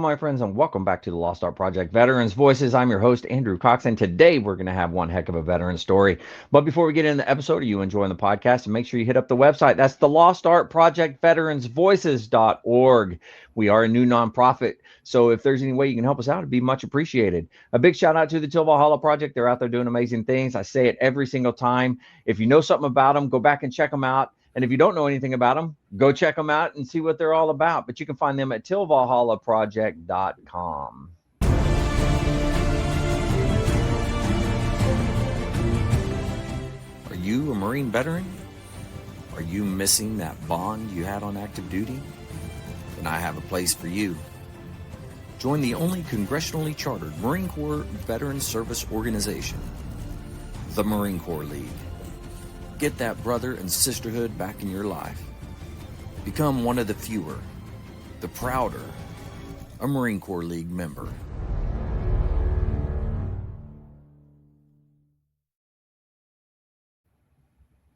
my friends, and welcome back to the Lost Art Project Veterans Voices. I'm your host, Andrew Cox, and today we're going to have one heck of a veteran story. But before we get into the episode, are you enjoying the podcast? And make sure you hit up the website. That's the Lost Art Project VeteransVoices.org. We are a new nonprofit, so if there's any way you can help us out, it'd be much appreciated. A big shout out to the Till Valhalla Project. They're out there doing amazing things. I say it every single time. If you know something about them, go back and check them out. And if you don't know anything about them, go check them out and see what they're all about. But you can find them at tillvalhallaproject.com. Are you a Marine veteran? Are you missing that bond you had on active duty? Then I have a place for you. Join the only congressionally chartered Marine Corps Veteran Service Organization, the Marine Corps League. Get that brother and sisterhood back in your life. Become one of the fewer, the prouder, a Marine Corps League member.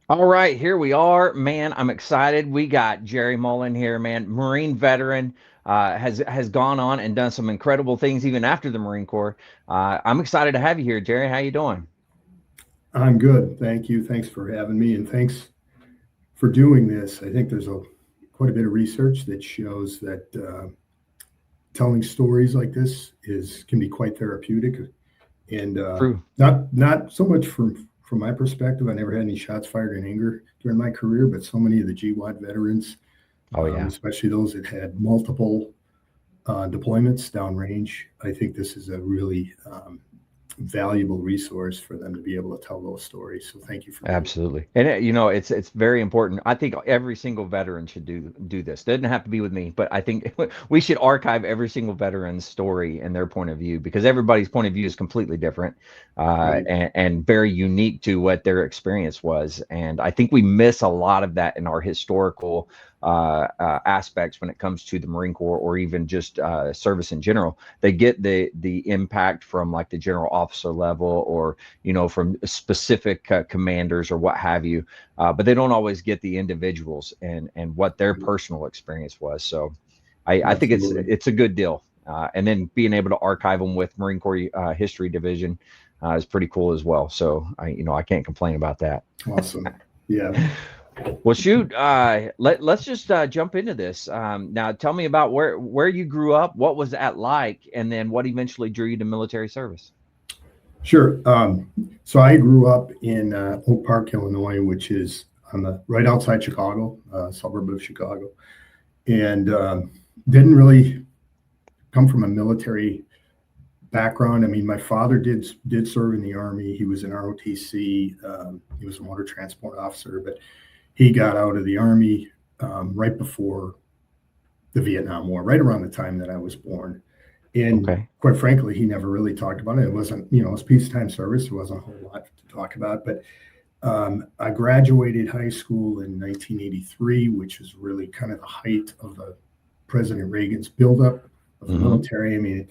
All right, here we are, man. I'm excited. We got Jerry Mullen here, man, Marine veteran, has gone on and done some incredible things even after the Marine Corps. I'm excited to have you here, Jerry. How you doing? I'm good. Thank you. Thanks for having me, and thanks for doing this. I think there's quite a bit of research that shows that telling stories like this can be quite therapeutic, and not so much from my perspective. I never had any shots fired in anger during my career, but so many of the GWOT veterans, especially those that had multiple deployments downrange, I think this is a really valuable resource for them to be able to tell those stories. So thank you for absolutely. And it's very important. I think every single veteran should do this. It doesn't have to be with me, but I think we should archive every single veteran's story and their point of view, because everybody's point of view is completely different, and very unique to what their experience was. And I think we miss a lot of that in our historical aspects when it comes to the Marine Corps, or even just service in general. They get the impact from like the general officer level, or from specific commanders or what have you, but they don't always get the individuals and what their personal experience was. So I think it's a good deal, and then being able to archive them with Marine Corps History Division is pretty cool as well. So I can't complain about that. Awesome. Yeah. Well, shoot, let's just jump into this. Now, tell me about where you grew up, what was that like, and then what eventually drew you to military service. Sure. So I grew up in Oak Park, Illinois, which is right outside Chicago, suburb of Chicago, and didn't really come from a military background. I mean, my father did serve in the Army. He was an ROTC. He was a motor transport officer, but he got out of the Army right before the Vietnam War, right around the time that I was born. And quite frankly, he never really talked about it. It wasn't, it was peacetime service. There wasn't a whole lot to talk about. But I graduated high school in 1983, which is really kind of the height of President Reagan's buildup of the military. I mean,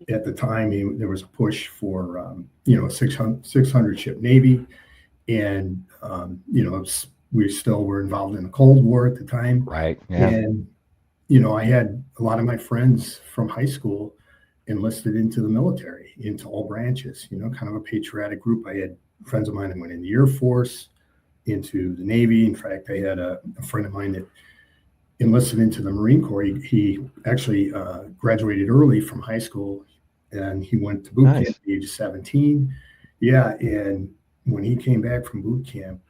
at the time, there was a push for, a 600 ship Navy. And, we still were involved in the Cold War at the time. Right. Yeah. And, I had a lot of my friends from high school enlisted into the military, into all branches, kind of a patriotic group. I had friends of mine that went in the Air Force, into the Navy. In fact, I had a friend of mine that enlisted into the Marine Corps. He actually graduated early from high school, and he went to boot camp at the age of 17. Yeah. And when he came back from boot camp,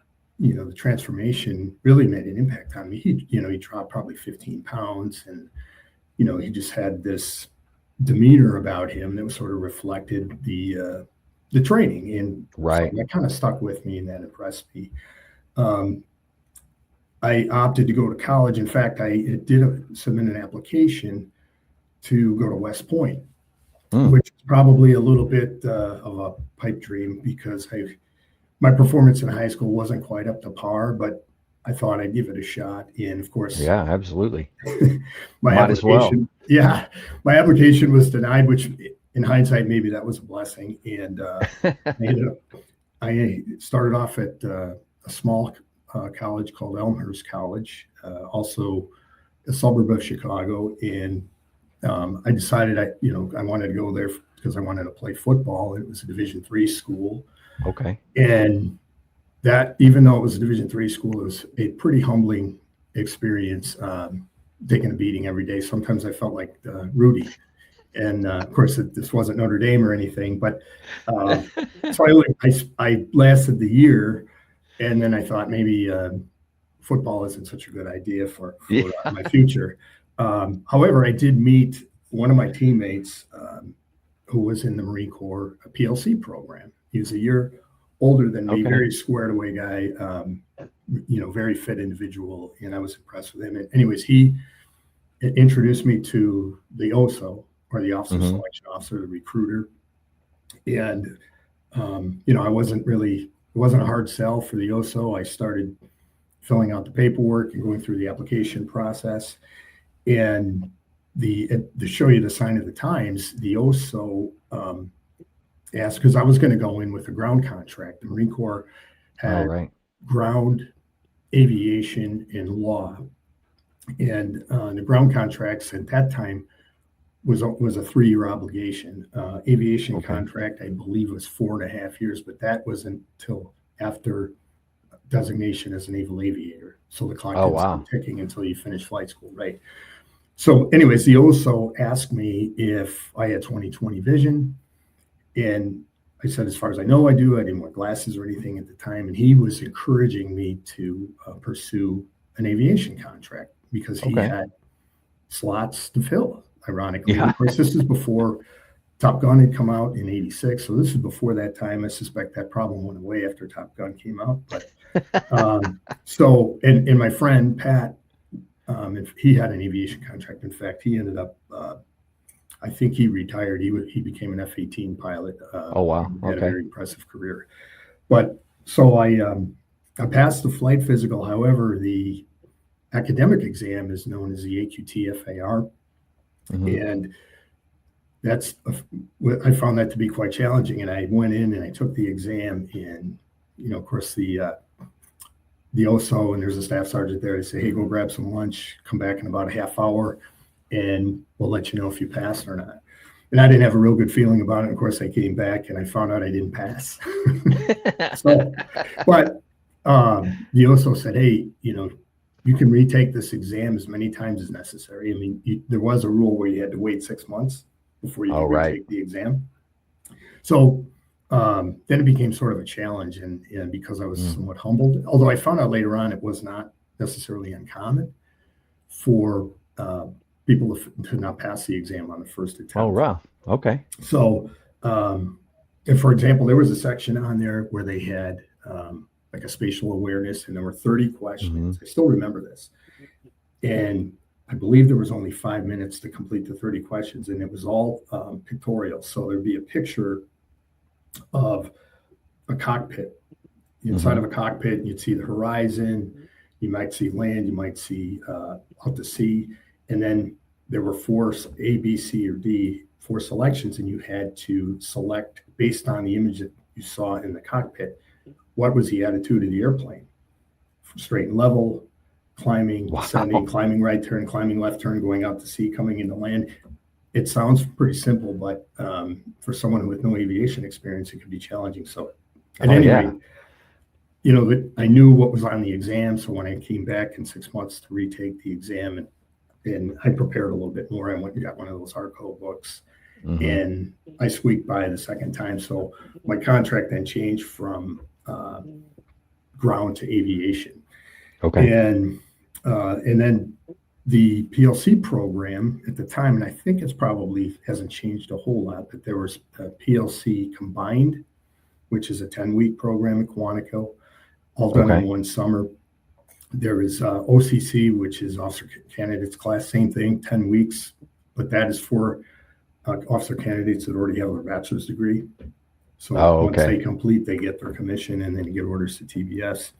the transformation really made an impact on me. He dropped probably 15 pounds, and, he just had this demeanor about him that was sort of reflected the training. And so that kind of stuck with me, and that impressed me. I opted to go to college. In fact, I did submit an application to go to West Point, which is probably a little bit of a pipe dream, because my performance in high school wasn't quite up to par, but I thought I'd give it a shot. And of course, yeah, absolutely. my application was denied, which in hindsight, maybe that was a blessing. And I started off at a small college called Elmhurst College, also a suburb of Chicago. And I decided I wanted to go there because I wanted to play football. It was a Division III school, Okay. and that, even though it was a Division III school, it was a pretty humbling experience. Taking a beating every day. Sometimes I felt like Rudy, and of course this wasn't Notre Dame or anything, but so I lasted the year, and then I thought maybe football isn't such a good idea for Yeah. my future. However, I did meet one of my teammates who was in the Marine Corps a PLC program. He was a year older than me, Okay. very squared away guy, very fit individual, and I was impressed with him. And anyways, he introduced me to the OSO, or the Officer Mhm. Selection Officer, the recruiter. And it wasn't a hard sell for the OSO. I started filling out the paperwork and going through the application process. And to show you the sign of the times, the OSO asked, because I was going to go in with a ground contract. The Marine Corps All had right. ground, aviation, and law. And the ground contracts at that time was a 3-year obligation. Aviation Okay. contract, I believe, was 4.5 years, but that wasn't until after designation as a naval aviator. So the clock Oh, didn't start wow. ticking until you finish flight school, right? So, anyways, the OSO asked me if I had 20/20 vision, and I said, as far as I know, I do. I didn't wear glasses or anything at the time, and he was encouraging me to pursue an aviation contract because he Okay. had slots to fill. Ironically, and Yeah. of course, this is before Top Gun had come out in '86, so this is before that time. I suspect that problem went away after Top Gun came out. But so, and my friend Pat, if he had an aviation contract. In fact, he ended up, I think he retired. He became an F-18 pilot. Oh, wow. And had a Okay. very impressive career. But so I passed the flight physical. However, the academic exam is known as the AQT-FAR, Mhm. and I found that to be quite challenging. And I went in and I took the exam, and of course, the OSO, and there's a staff sergeant there. They say, hey, go grab some lunch, come back in about a half hour, and we'll let you know if you passed or not. And I didn't have a real good feeling about it. Of course, I came back and I found out I didn't pass. So, but the OSO said, hey, you can retake this exam as many times as necessary. I mean, there was a rule where you had to wait 6 months before you Oh, could right. retake the exam. So then it became sort of a challenge, and because I was Mm. somewhat humbled, although I found out later on it was not necessarily uncommon for people to not pass the exam on the first Oh, attempt. wow. Okay. So, and for example, there was a section on there where they had like a spatial awareness, and there were 30 questions. Mhm. I still remember this. And I believe there was only 5 minutes to complete the 30 questions, and it was all pictorial. So there'd be a picture of a cockpit. Inside Mhm. of a cockpit, you'd see the horizon, you might see land, you might see out to sea, and then there were 4 A, B, C, or D, 4 selections, and you had to select based on the image that you saw in the cockpit. What was the attitude of the airplane? Straight and level, climbing, descending, Wow. climbing right turn, climbing left turn, going out to sea, coming into land. It sounds pretty simple, but for someone with no aviation experience, it could be challenging. So, at Oh, any yeah. rate, I knew what was on the exam. So when I came back in 6 months to retake the exam, and I prepared a little bit more, I went and got one of those hardcover books, Mhm. and I squeaked by the second time. So my contract then changed from ground to aviation, Okay. and then the PLC program at the time, and I think it's probably hasn't changed a whole lot, but there was a PLC combined, which is a 10-week program at Quantico, all done in Okay. one summer. There is OCC, which is Officer Candidates Class, same thing, 10 weeks, but that is for officer candidates that already have their bachelor's degree. So Oh, once they okay. complete, they get their commission and then get orders to TBS.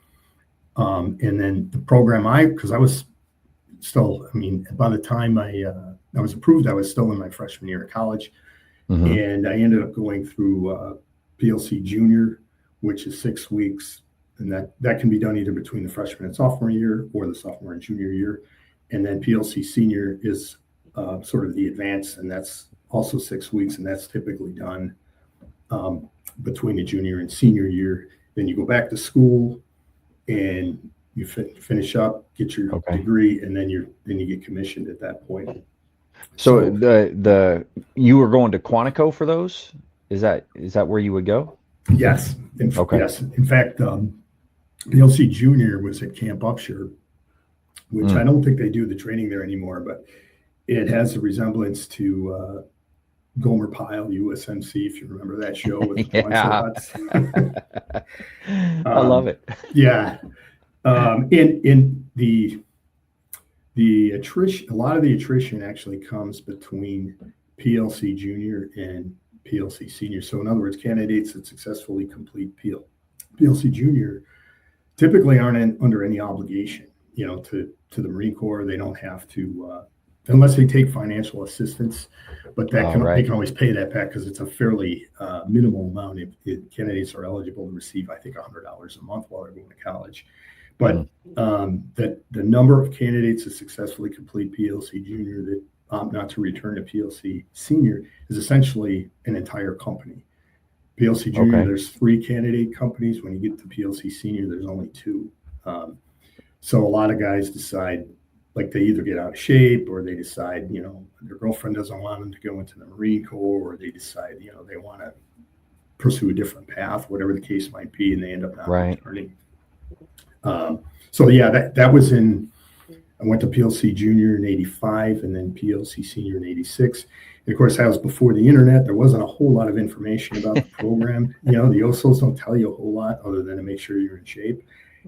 And then the program because I was still, I mean, by the time I was approved, I was still in my freshman year of college. Mhm. And I ended up going through PLC Junior, which is 6 weeks. And that can be done either between the freshman and sophomore year or the sophomore and junior year. And then PLC Senior is sort of the advanced, and that's also 6 weeks, and that's typically done between the junior and senior year. Then you go back to school, and you finish up, get your degree, and then you get commissioned at that point. So the you were going to Quantico for those? Is that where you would go? Yes. Yes. In fact, PLC Junior was at Camp Upshur, which I don't think they do the training there anymore, but it has a resemblance to Gomer Pyle, USMC, if you remember that show with I love it. Yeah. In the attrition, a lot of the attrition actually comes between PLC Junior and PLC Senior. So in other words, candidates that successfully complete PLC Junior typically aren't under any obligation, to the Marine Corps. They don't have to, unless they take financial assistance, but they can always pay that back because it's a fairly minimal amount. If candidates are eligible to receive, I think, $100 a month while they're going to college. But that the number of candidates that successfully complete PLC Junior that opt not to return to PLC Senior is essentially an entire company. PLC Junior, there's 3 candidate companies. When you get to PLC Senior, there's only 2. So a lot of guys decide, like, they either get out of shape, or they decide, their girlfriend doesn't want them to go into the Marine Corps, or they decide, they want to pursue a different path, whatever the case might be, and they end up not returning. So yeah, that was I went to PLC Junior in 85 and then PLC Senior in 86. And of course, that was before the internet. There wasn't a whole lot of information about the program. The OSOs don't tell you a whole lot other than to make sure you're in shape.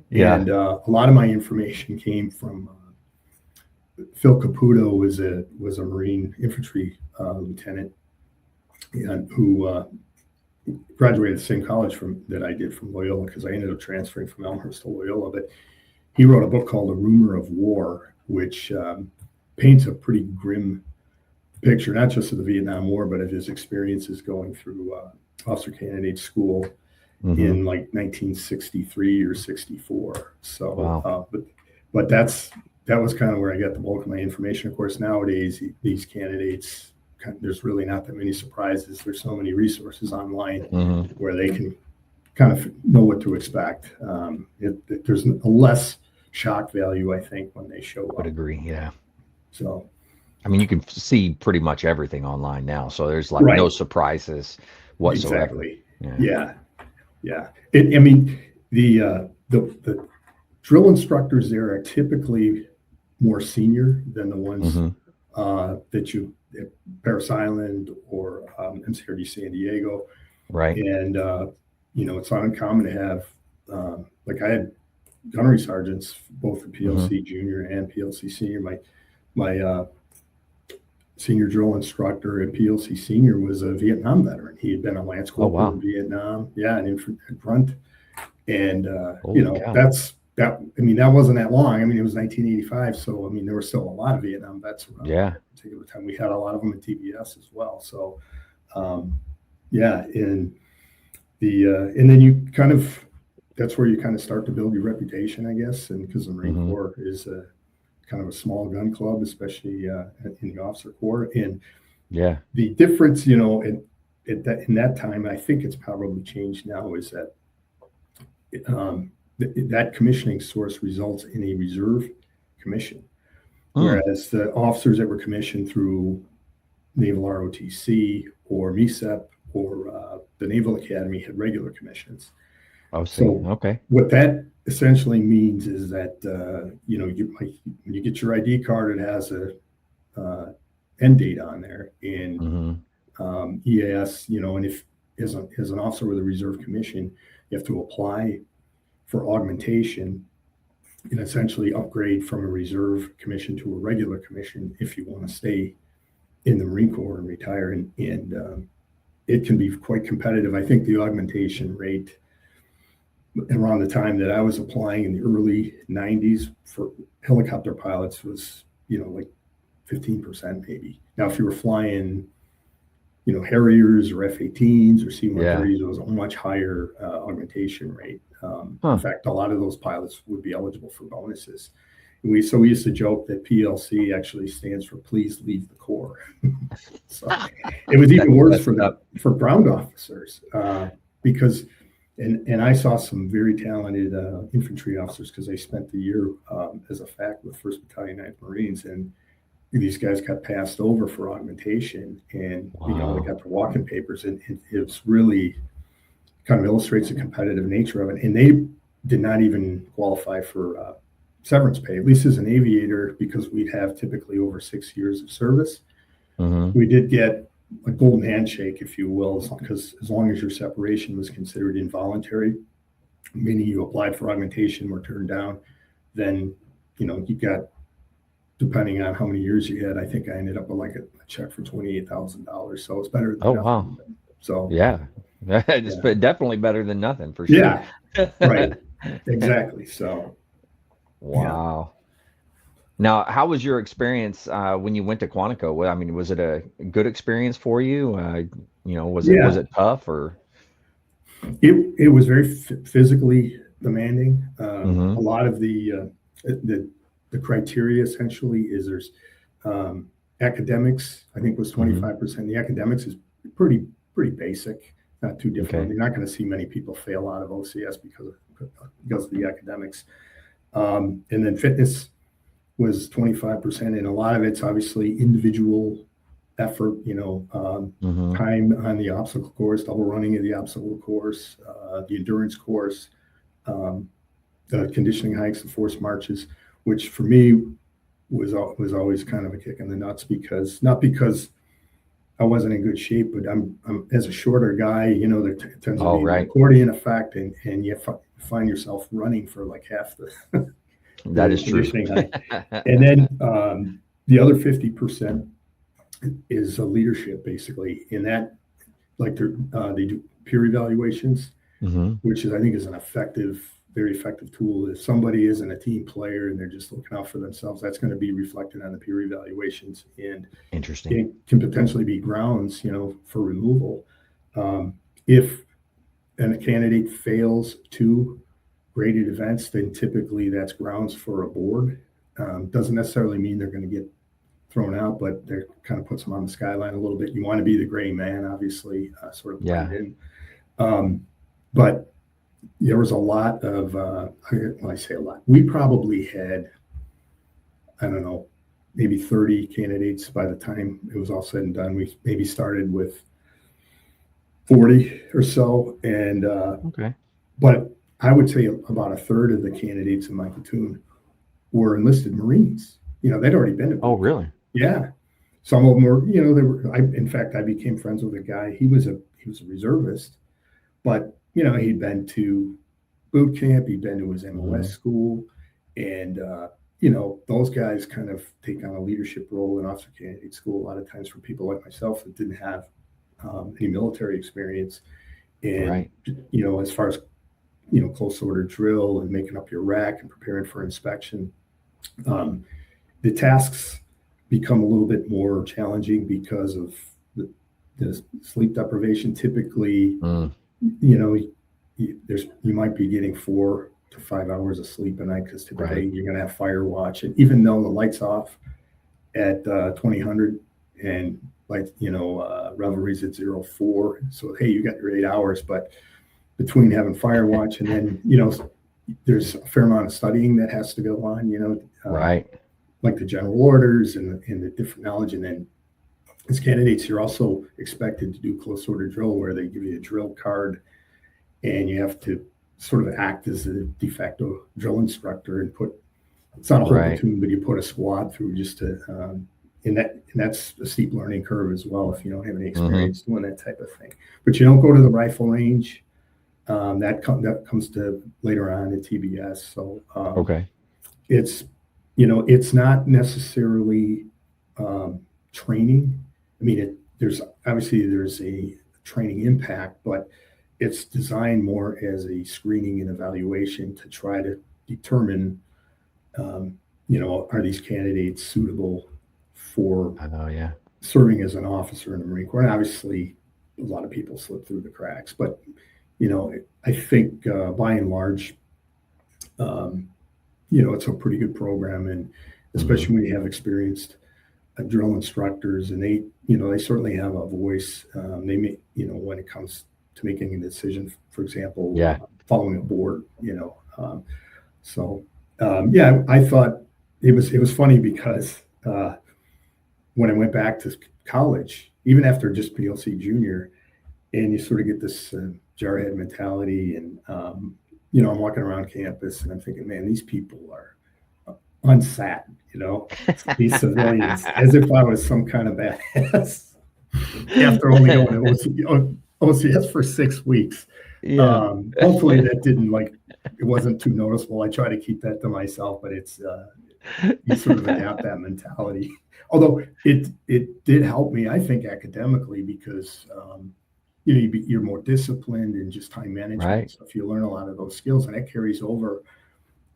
Yeah. And a lot of my information came from Phil Caputo was a Marine infantry lieutenant, and who graduated the same college that I did, from Loyola, because I ended up transferring from Elmhurst to Loyola. But he wrote a book called A Rumor of War, which paints a pretty grim picture, not just of the Vietnam War, but of his experiences going through officer candidate school in like 1963 or 64. So, but that was kind of where I got the bulk of my information. Of course, nowadays, these candidates, there's really not that many surprises. There's so many resources online where they can kind of know what to expect. There's a less shock value, I think, when they show up. I would agree, yeah. So, I mean, you can see pretty much everything online now, so there's like no surprises whatsoever. Exactly. Yeah. I mean, the drill instructors there are typically more senior than the ones that you at Parris Island or MCRD San Diego. Right. And, it's not uncommon to have, like, I had gunnery sergeants, both at PLC Junior and PLC Senior. My senior drill instructor at PLC Senior was a Vietnam veteran. He had been a Lance Corporal in Vietnam. Yeah, an infantry grunt. And, that wasn't that long. I mean, it was 1985. So, I mean, there were still a lot of Vietnam vets around at that particular time. We had a lot of them at TBS as well. So, and then you kind of, that's where you kind of start to build your reputation, I guess. And because the Marine Corps is kind of a small gun club, especially in the officer corps. And the difference, in that time, I think it's probably changed now, is that that commissioning source results in a reserve commission, whereas the officers that were commissioned through Naval ROTC or MESEP or the Naval Academy had regular commissions. Oh, so what that essentially means is that when you get your ID card, it has a end date on there, and EAS, and if as an officer with a reserve commission, you have to apply for augmentation and essentially upgrade from a reserve commission to a regular commission if you want to stay in the Marine Corps and retire. And it can be quite competitive. I think the augmentation rate around the time that I was applying in the early 90s for helicopter pilots was, like 15% maybe. Now, if you were flying, Harriers or F-18s or C-130s, it was a much higher augmentation rate. In fact, a lot of those pilots would be eligible for bonuses. we used to joke that PLC actually stands for please leave the Corps. So it was even worse for ground officers, because and I saw some very talented infantry officers, because they spent the year as a FAC with 1st Battalion 9th Marines, and these guys got passed over for augmentation, and they got their walking papers, and it's really kind of illustrates the competitive nature of it. And they did not even qualify for severance pay, at least as an aviator, because we'd have typically over 6 years of service. We did get a golden handshake, if you will, because as long as your separation was considered involuntary, meaning you applied for augmentation, were turned down, then you got, depending on how many years you had, I think I ended up with like a check for $28,000. So it's better than nothing. Wow. So yeah, it's definitely better than nothing, for sure. Yeah, right. Exactly. So wow. Now, how was your experience when you went to Quantico? Well, I mean, was it a good experience for you? Was it tough, or? It was very physically demanding. A lot of the criteria essentially is there's academics. I think was 25%. The academics is pretty basic, not too difficult. You're not going to see many people fail out of OCS because of the academics. And then fitness was 25%, and a lot of it's obviously individual effort, time on the obstacle course, double running of the obstacle course, the endurance course, the conditioning hikes, the forced marches, which for me was always kind of a kick in the nuts, not because I wasn't in good shape, but I'm as a shorter guy, there tends to be an accordion effect, and you find yourself running for like half the that is true. And then the other 50% is a leadership, basically, in that, like they do peer evaluations, which I think is an very effective tool. If somebody isn't a team player and they're just looking out for themselves, that's going to be reflected on the peer evaluations, and interesting. It can potentially be grounds, for removal. If a candidate fails 2 graded events, then typically that's grounds for a board. Doesn't necessarily mean they're going to get thrown out, but they're kind of puts them on the skyline a little bit. You want to be the gray man, obviously, sort of blend in. But there was a lot of, when I say a lot, we probably had, I don't know, maybe 30 candidates by the time it was all said and done. We maybe started with 40 or so. And, but I would say about a third of the candidates in my platoon were enlisted Marines. They'd already been. Oh, really? Yeah. Some of them were, in fact, I became friends with a guy. He was a reservist, but, he'd been to boot camp. He'd been to his MOS school. And, those guys kind of take on a leadership role in officer candidate school a lot of times for people like myself that didn't have any military experience. And, as far as, close order drill and making up your rack and preparing for inspection, the tasks become a little bit more challenging because of the sleep deprivation. Typically, you might be getting 4 to 5 hours of sleep a night, because typically you're going to have fire watch. And even though the light's off at 2000 and revelry's at 04, so hey, you got your 8 hours, but between having fire watch and then, there's a fair amount of studying that has to go on, like the general orders and the different knowledge. And then as candidates, you're also expected to do close order drill, where they give you a drill card and you have to sort of act as a de facto drill instructor and it's not a whole platoon, but you put a squad through just to, and that's a steep learning curve as well if you don't have any experience doing that type of thing. But you don't go to the rifle range. That comes to later on in TBS. So it's it's not necessarily training. I mean, there's a training impact, but it's designed more as a screening and evaluation to try to determine, are these candidates suitable for serving as an officer in the Marine Corps? And obviously, a lot of people slip through the cracks, but I think by and large, it's a pretty good program, and especially when you have experienced drill instructors, and they certainly have a voice. They make, when it comes to making a decision, for example, Yeah. following a board, so yeah, I thought it was funny because when I went back to college, even after just PLC junior, and you sort of get this jarhead mentality, and I'm walking around campus and I'm thinking, man, these people are unsat, these civilians, as if I was some kind of badass after only going to OCS for 6 weeks. Yeah. Hopefully that didn't it wasn't too noticeable. I try to keep that to myself, but it's you sort of adapt that mentality. Although it did help me, I think, academically, because you're more disciplined in just time management. Right. So if you learn a lot of those skills, and that carries over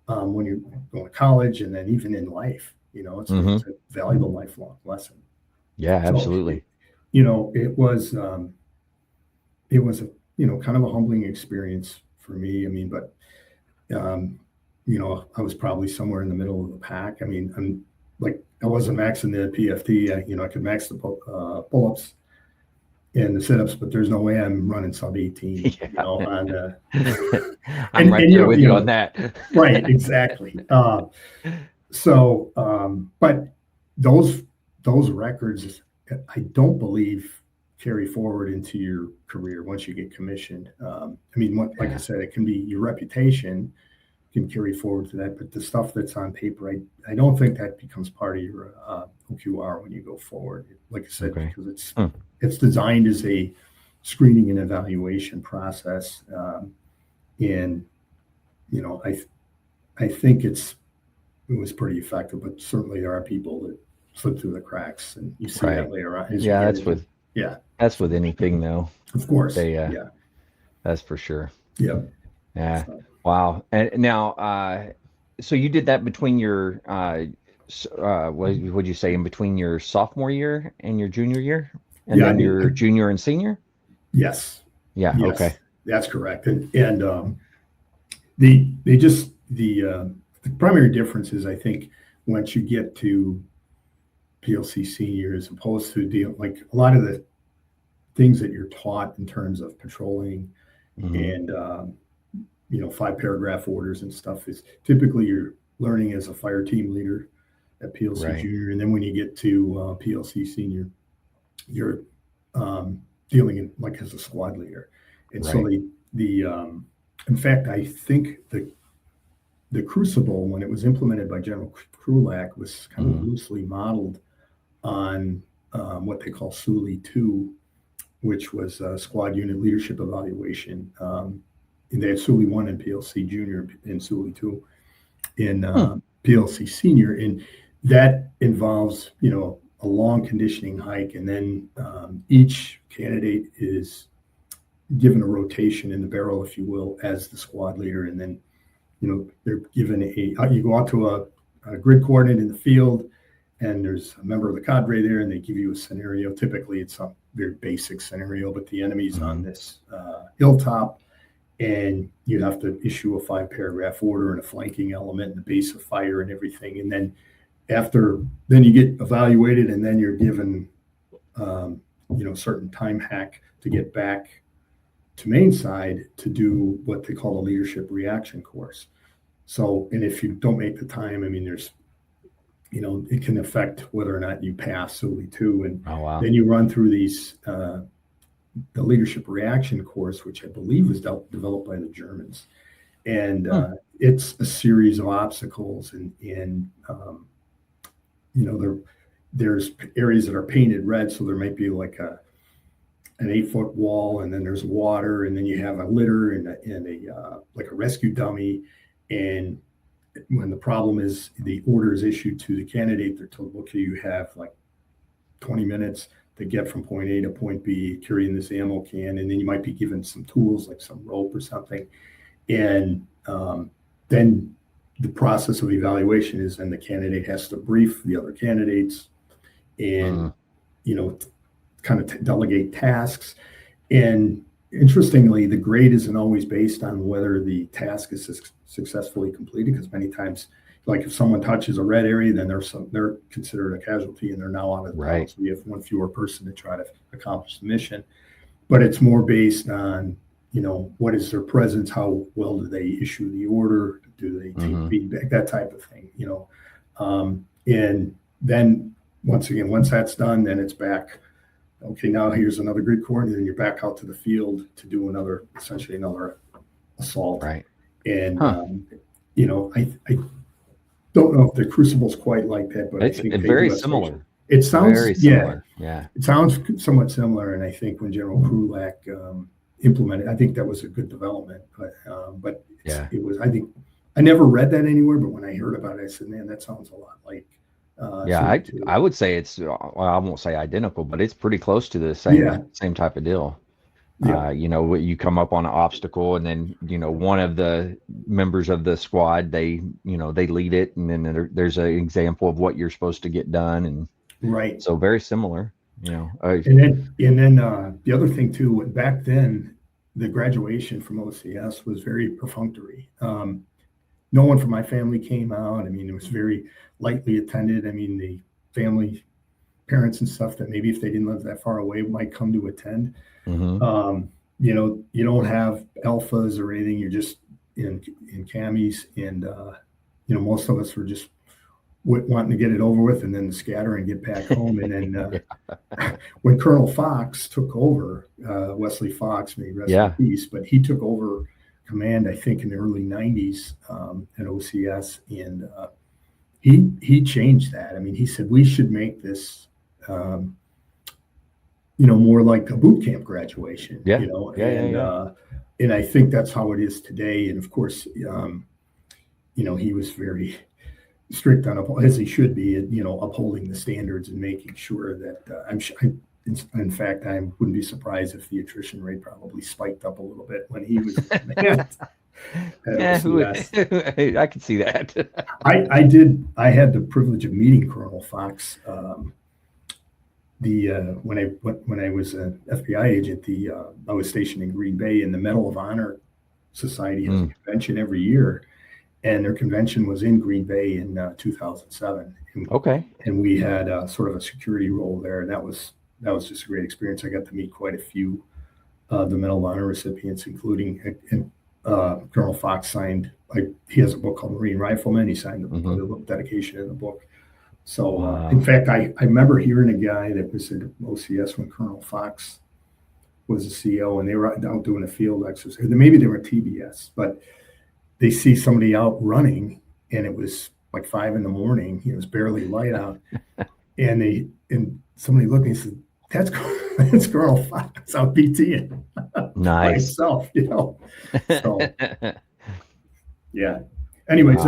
when you're going to college, and then even in life, it's a valuable lifelong lesson. Yeah, absolutely. So, it was a kind of a humbling experience for me. I mean, but I was probably somewhere in the middle of the pack. I mean, I wasn't maxing the PFT. I could max the pull-ups and the sit-ups, but there's no way I'm running sub 18. Yeah. I'm right there with you on that. Right, exactly. But those records, I don't believe, carry forward into your career once you get commissioned. Like I said, it can be your reputation can carry forward to that, but the stuff that's on paper, I don't think that becomes part of your OQR when you go forward. Like I said, because it's designed as a screening and evaluation process, and I think it was pretty effective, but certainly there are people that slip through the cracks, and you see that later on. Yeah, that's with anything, though. Of course. That's for sure. Yeah. Yeah. Wow. And now, so you did that between your, what would you say, in between your sophomore year and your junior year, and then your junior and senior? Yes. Yeah. Yes, okay. That's correct. And the primary difference is, I think, once you get to PLC senior, as opposed to a lot of the things that you're taught in terms of patrolling and 5-paragraph orders and stuff, is typically you're learning as a fire team leader at PLC junior, and then when you get to PLC senior, you're dealing in as a squad leader. And so in fact, I think the Crucible, when it was implemented by General Krulak, was kind of loosely modeled on what they call SULI 2, which was Squad Unit Leadership Evaluation. And they had SULI 1 in PLC Junior and SULI 2 in PLC Senior. And that involves, a long conditioning hike. And then each candidate is given a rotation in the barrel, if you will, as the squad leader. And then, they're given you go out to a grid coordinate in the field, and there's a member of the cadre there, and they give you a scenario. Typically, it's a very basic scenario, but the enemy's on this hilltop, and you have to issue a 5-paragraph order and a flanking element and the base of fire and everything. And then then you get evaluated, and then you're given, certain time hack to get back to main side to do what they call a leadership reaction course. So, and if you don't make the time, there's, it can affect whether or not you pass SULI 2. And then you run through these, the leadership reaction course, which I believe was developed by the Germans. And it's a series of obstacles, and there's areas that are painted red. So there might be an 8-foot wall, and then there's water, and then you have a litter and a rescue dummy. And when the problem is, the order is issued to the candidate, they're told, okay, you have 20 minutes to get from point A to point B, carrying this ammo can, and then you might be given some tools like some rope or something. And then the process of evaluation is, then the candidate has to brief the other candidates and, kind of delegate tasks. And interestingly, the grade isn't always based on whether the task is successfully completed, because many times like if someone touches a red area, then they're considered a casualty and they're now out of the town. So we have one fewer person to try to accomplish the mission. But it's more based on, what is their presence? How well do they issue the order? Do they take feedback? That type of thing, and then once that's done, then it's back. Okay, now here's another grid coordinate, and you're back out to the field to do essentially another assault. Right. And, I don't know if the Crucible's quite like that, but it's I think very similar. It sounds very similar. Yeah. It sounds somewhat similar. And I think when General Krulak implemented, I think that was a good development. But it was, I think, I never read that anywhere, but when I heard about it, I said, man, that sounds a lot like. I would say it's, I won't say identical, but it's pretty close to the same type of deal. Yeah. You come up on an obstacle, and then one of the members of the squad, they lead it, and then there's an example of what you're supposed to get done, and right. So very similar. And then the other thing too, back then, the graduation from OCS was very perfunctory. No one from my family came out. I mean, it was very lightly attended. I mean, the family, parents and stuff that maybe if they didn't live that far away might come to attend. You don't have alphas or anything. You're just in camis, and most of us were just wanting to get it over with and then scatter and get back home. And then when Colonel Fox took over, Wesley Fox, may rest in peace, but he took over command, I think, in the early 90s at OCS, and he changed that. I mean, he said we should make this more like a boot camp graduation, and I think that's how it is today. And of course, he was very strict on, as he should be, upholding the standards and making sure that in fact, I wouldn't be surprised if the attrition rate probably spiked up a little bit when he was I can see that. I had the privilege of meeting Colonel Fox when I was an FBI agent. I was stationed in Green Bay, and the Medal of Honor Society has a convention every year, and their convention was in Green Bay in 2007. And we had sort of a security role there, and that was just a great experience. I got to meet quite a few of the Medal of Honor recipients, including Colonel Fox signed. He has a book called Marine Rifleman. He signed the dedication in the book. So, in fact, I remember hearing a guy that was at OCS when Colonel Fox was the CEO, and they were out doing a field exercise. Maybe they were TBS, but they see somebody out running, and it was like 5 a.m. It was barely light out, and somebody looked and he said, "That's Colonel Fox out PTing." Nice. Myself, So, yeah. Anyways,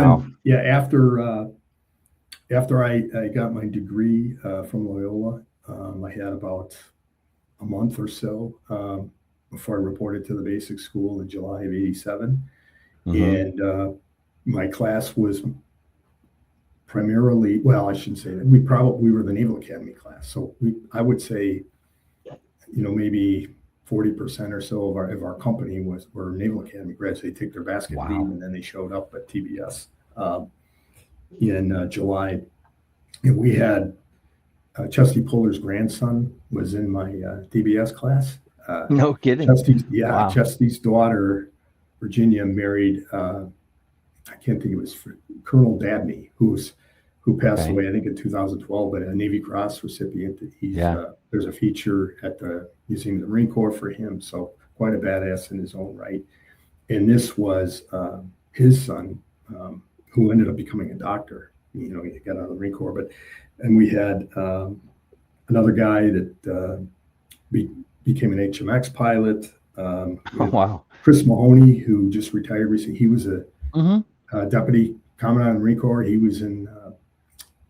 after I got my degree from Loyola, I had about a month or so before I reported to the basic school in July of '87. And my class was primarily, well, I shouldn't say that. We were the Naval Academy class. So I would say, maybe 40% or so of our company were Naval Academy grads. They take their basket leave, and then they showed up at TBS in July. And we had Chesty Puller's grandson was in my DBS class. No kidding. Chesty's daughter, Virginia, married, I can't think it was Colonel Dabney, who passed away, I think, in 2012, but a Navy Cross recipient. There's a feature at the Museum of the Marine Corps for him, so quite a badass in his own right. And this was his son, who ended up becoming a doctor. He got out of the Marine Corps, and we had another guy that became an HMX pilot. Chris Mahoney, who just retired recently. He was a deputy commandant of the Marine Corps. He was in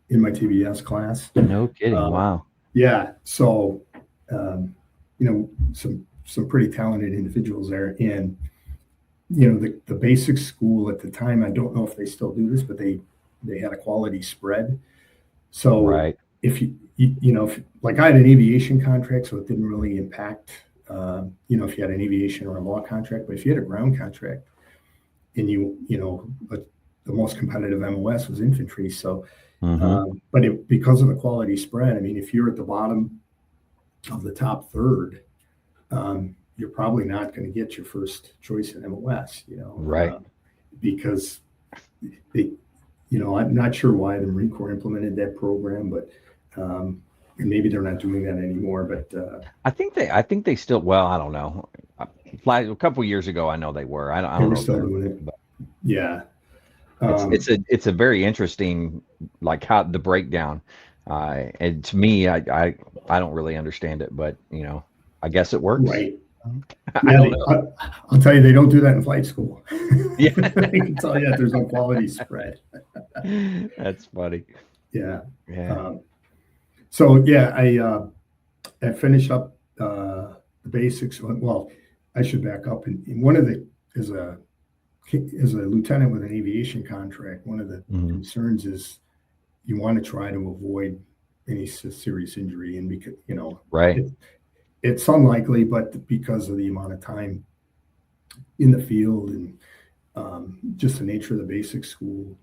my TBS class. No kidding. Wow. Yeah. So, some pretty talented individuals there. And, the basic school at the time, I don't know if they still do this, but they had a quality spread. So if if like I had an aviation contract, so it didn't really impact, if you had an aviation or a law contract, but if you had a ground contract and the most competitive MOS was infantry. So, Mm-hmm. but because of the quality spread, I mean, if you're at the bottom of the top third, you're probably not going to get your first choice in MOS, Right. because they, I'm not sure why the Marine Corps implemented that program, but and maybe they're not doing that anymore. But I think they still. Well, I don't know. A couple years ago, I know they were. I they don't were know if still they're. doing it. But Yeah. it's Um, it's a it's a very interesting, like, how the breakdown. And to me, I don't really understand it, but I guess it works. right. I Yeah. don't know. I'll tell you, they don't do that in flight school. Yeah, I can tell you that there's no quality spread. that's funny. Yeah. Yeah. Um, so yeah, I finished up the basics. Well, I should back up. And one of the as a lieutenant with an aviation contract, one of the Hmm. concerns is you want to try to avoid any serious injury, and because Right. it, it's unlikely, but because of the amount of time in the field and just the nature of the basic school,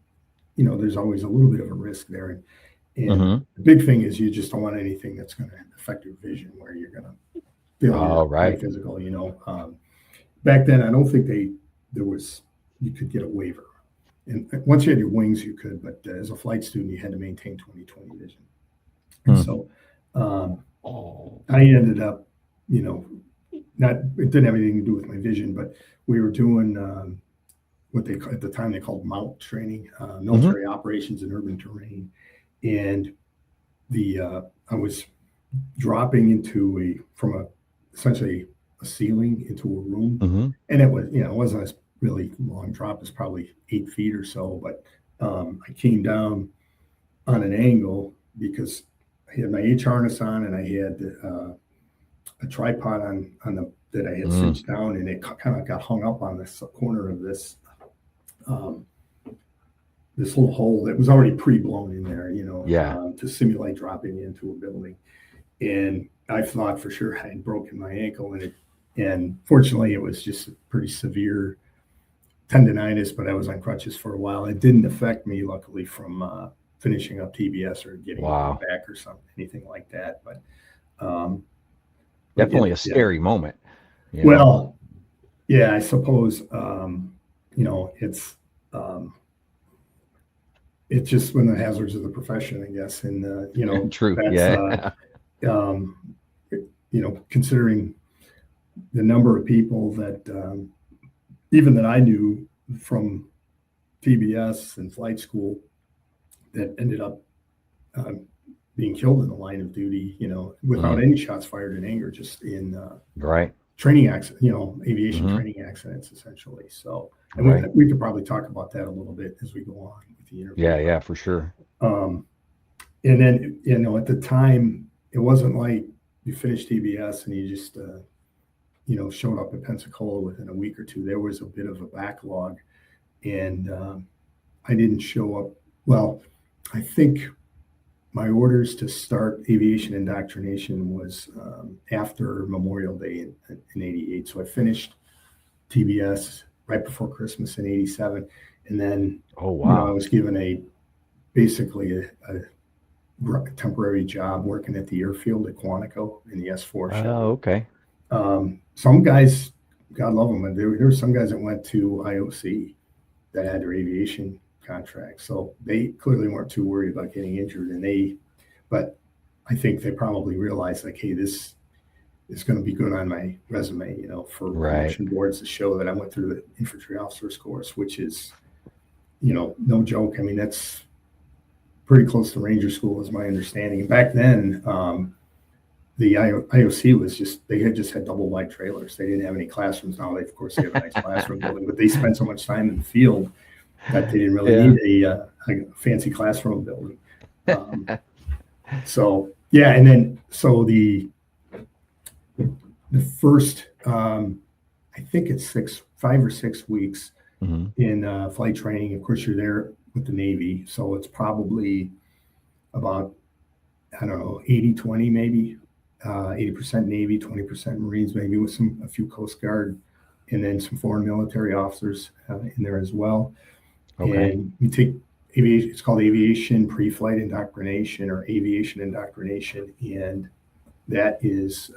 there's always a little bit of a risk there. And Hmm. the big thing is you just don't want anything that's going to affect your vision, where you're going to fail Oh, your high right. physical. Back then, I don't think you could get a waiver. And once you had your wings, you could, but as a flight student, you had to maintain 20/20 vision. And Hmm. so I ended up, not, it didn't have anything to do with my vision, but we were doing what at the time they called MOUT training, Hmm. military operations in urban terrain. And I was dropping from essentially a ceiling into a room. Hmm. And it wasn't a really long drop. It was probably 8 feet or so, but I came down on an angle because I had my H harness on, and I had a tripod on that I had Mm. cinched down, and it kind of got hung up on this corner of um, this little hole that was already pre-blown in there, Yeah. to simulate dropping into a building. And I thought for sure I had broken my ankle, and fortunately it was just a pretty severe tendonitis, but I was on crutches for a while. It didn't affect me, luckily, from finishing up TBS or getting a Wow. payback or something, anything like that. Um, but Definitely a yeah. scary moment. You know. Well, yeah, I suppose, you know, it's, um, it's just one of the hazards of the profession, I guess. And, True. that's, Yeah. um, considering the number of people that, even that I knew from TBS and flight school that ended up um, being killed in the line of duty, without Mm. any shots fired in anger, just in Right. training accident, aviation Hmm. training accidents, essentially. So, and Right. we could probably talk about that a little bit as we go on with the interview. Yeah. Yeah. For sure. Um, and then, at the time, it wasn't like you finished TBS and you just, showed up at Pensacola within a week or two. There was a bit of a backlog, and I didn't show up. Well, I think my orders to start aviation indoctrination was after Memorial Day in '88. So I finished TBS right before Christmas in '87, and then Oh, I wow. was given basically a temporary job working at the airfield at Quantico in the S4 Oh, shuttle. okay. Some guys, God love them, and there were some guys that went to IOC that had their aviation contract, so they clearly weren't too worried about getting injured. But I think they probably realized, like, hey, this is going to be good on my resume, for Right. promotion boards to show that I went through the infantry officers course, which is, no joke. I mean, that's pretty close to Ranger School, is my understanding. And back then, the IOC they had just had double wide trailers. They didn't have any classrooms. Now, of course, they have a nice classroom building, but they spent so much time in the field that they didn't really Yeah. need a fancy classroom building. So yeah, and then so the first, I think it's 5 or 6 weeks Hmm. in flight training. Of course, you're there with the Navy, so it's probably about, I don't know, 80/20 maybe, 80% Navy, 20% Marines, maybe with a few Coast Guard, and then some foreign military officers in there as well. Okay. and you take aviation. It's called aviation pre-flight indoctrination or aviation indoctrination, and that is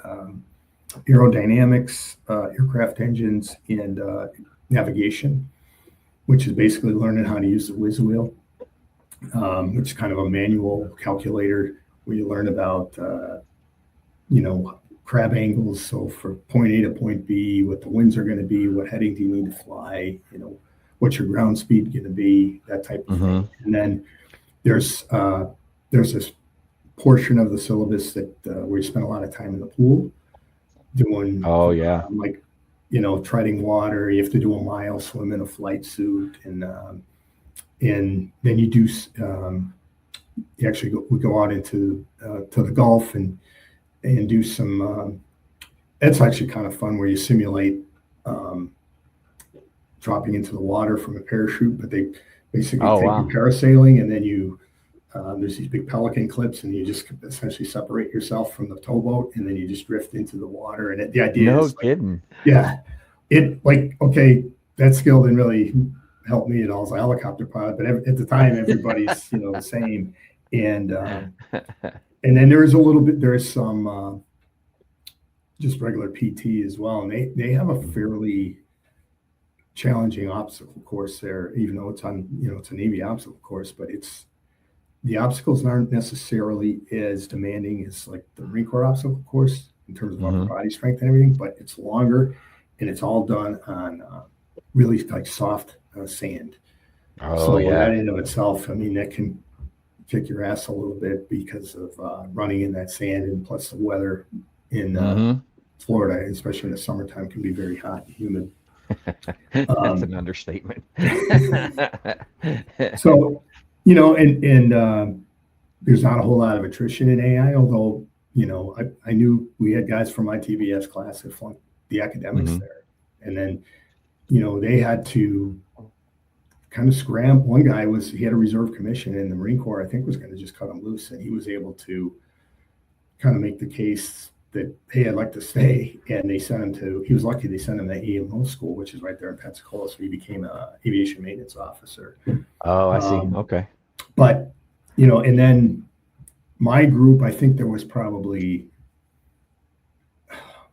aerodynamics, aircraft engines, and navigation, which is basically learning how to use the whiz wheel, which is kind of a manual calculator where you learn about, crab angles. So for point A to point B, what the winds are going to be, what heading do you need to fly, what's your ground speed going to be, that type of thing. And then there's this portion of the syllabus that where you spend a lot of time in the pool doing, treading water. You have to do a mile swim in a flight suit, and then you do. You actually we go out into to the Gulf and do some. It's actually kind of fun where you simulate dropping into the water from a parachute, but they basically take you parasailing, and then you there's these big pelican clips, and you just essentially separate yourself from the towboat, and then you just drift into the water. And the idea is, kidding. Yeah, okay, that skill didn't really help me at all as a helicopter pilot, but at the time, everybody's the same. And then there is some just regular PT as well, and they have a fairly challenging obstacle course there, even though it's on it's a Navy obstacle course, but the obstacles aren't necessarily as demanding as like the Marine Corps obstacle course in terms of upper body strength and everything, but it's longer, and it's all done on really like soft sand. So that in of itself, I mean, that can kick your ass a little bit because of running in that sand, and plus the weather in Florida, especially in the summertime, can be very hot and humid. That's an understatement. So, and there's not a whole lot of attrition in AI, although, I knew we had guys from my TBS class that flunked the academics there. And then, they had to kind of scramble. One guy he had a reserve commission in the Marine Corps, I think was going to just cut him loose. And he was able to kind of make the case that, hey, I'd like to stay. And they sent him he was lucky they sent him to AMO school, which is right there in Pensacola. So he became an aviation maintenance officer. Oh, I see. Okay. But, and then my group, I think there was probably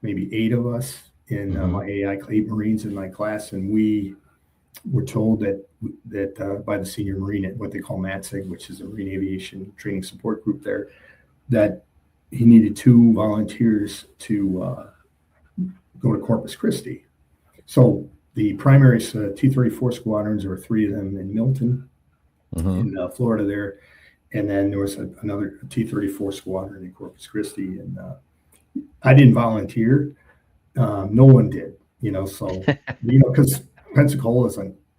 maybe 8 of us in my AI 8 Marines in my class. And we were told that by the senior Marine at what they call MATSIG, which is a Marine Aviation Training Support Group there, that he needed 2 volunteers to go to Corpus Christi. So the primary T-34 squadrons, there were 3 of them in Milton, in Florida there. And then there was another T-34 squadron in Corpus Christi. And I didn't volunteer. No one did, so, because Pensacola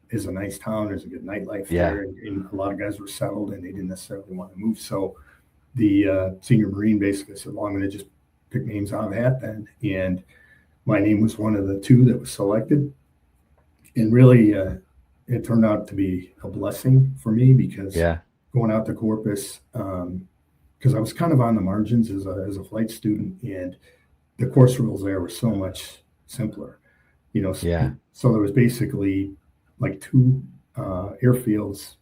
is a nice town. There's a good nightlife there. And a lot of guys were settled, and they didn't necessarily want to move. So the senior Marine basically said, well, I'm going to just pick names out of a hat then. And my name was one of the 2 that was selected. And really, it turned out to be a blessing for me because going out to Corpus, because I was kind of on the margins as a flight student, and the course rules there were so much simpler, So there was basically like 2 airfields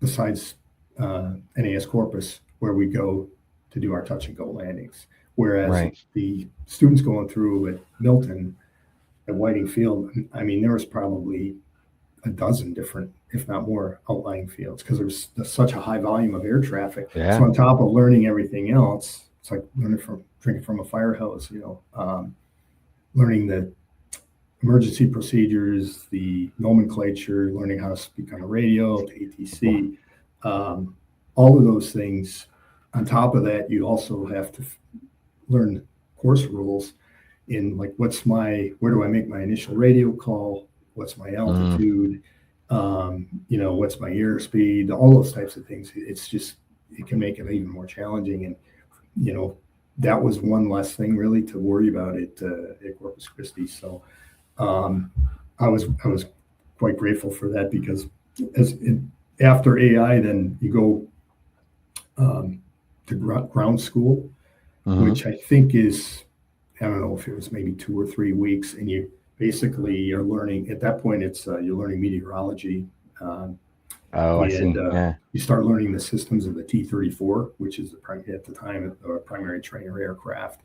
besides NAS Corpus where we go to do our touch and go landings. Whereas the students going through at Milton, at Whiting Field, I mean, there was probably a dozen different, if not more, outlying fields because there's such a high volume of air traffic. So on top of learning everything else, it's like drinking from a fire hose, learling the emergency procedures, the nomenclature, learning how to speak on a radio, to ATC, all of those things. On top of that, you also have to learn course rules in like, where do I make my initial radio call? What's my altitude? What's my airspeed? All those types of things. It's just, it can make it even more challenging. And, that was one less thing really to worry about at Corpus Christi. So I was quite grateful for that because after AI, then you go to ground school, which I think is, I don't know if it was maybe 2 or 3 weeks, and you basically are learning at that point. It's you're learning meteorology, Oh, I see. And Yeah. you start learning the systems of the T-34, which is at the time a primary trainer aircraft.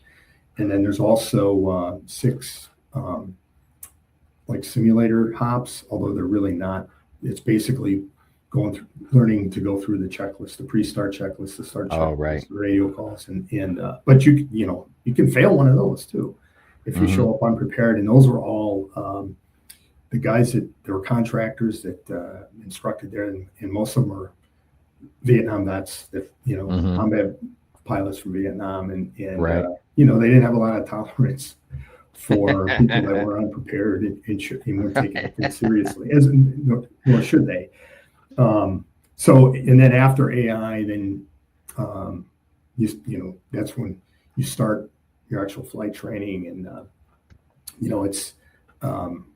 And then there's also 6 like simulator hops, although they're really not. It's basically going through, learning to go through the checklist, the pre-start checklist, the start checklist, Right. the radio calls, and but you can fail one of those too if you show up unprepared. And those were all the guys that there were contractors that instructed there, and most of them are Vietnam vets, that combat pilots from Vietnam, and Right. they didn't have a lot of tolerance for people that were unprepared and weren't taking it seriously, nor should they. So, and then after AI, then that's when you start your actual flight training, and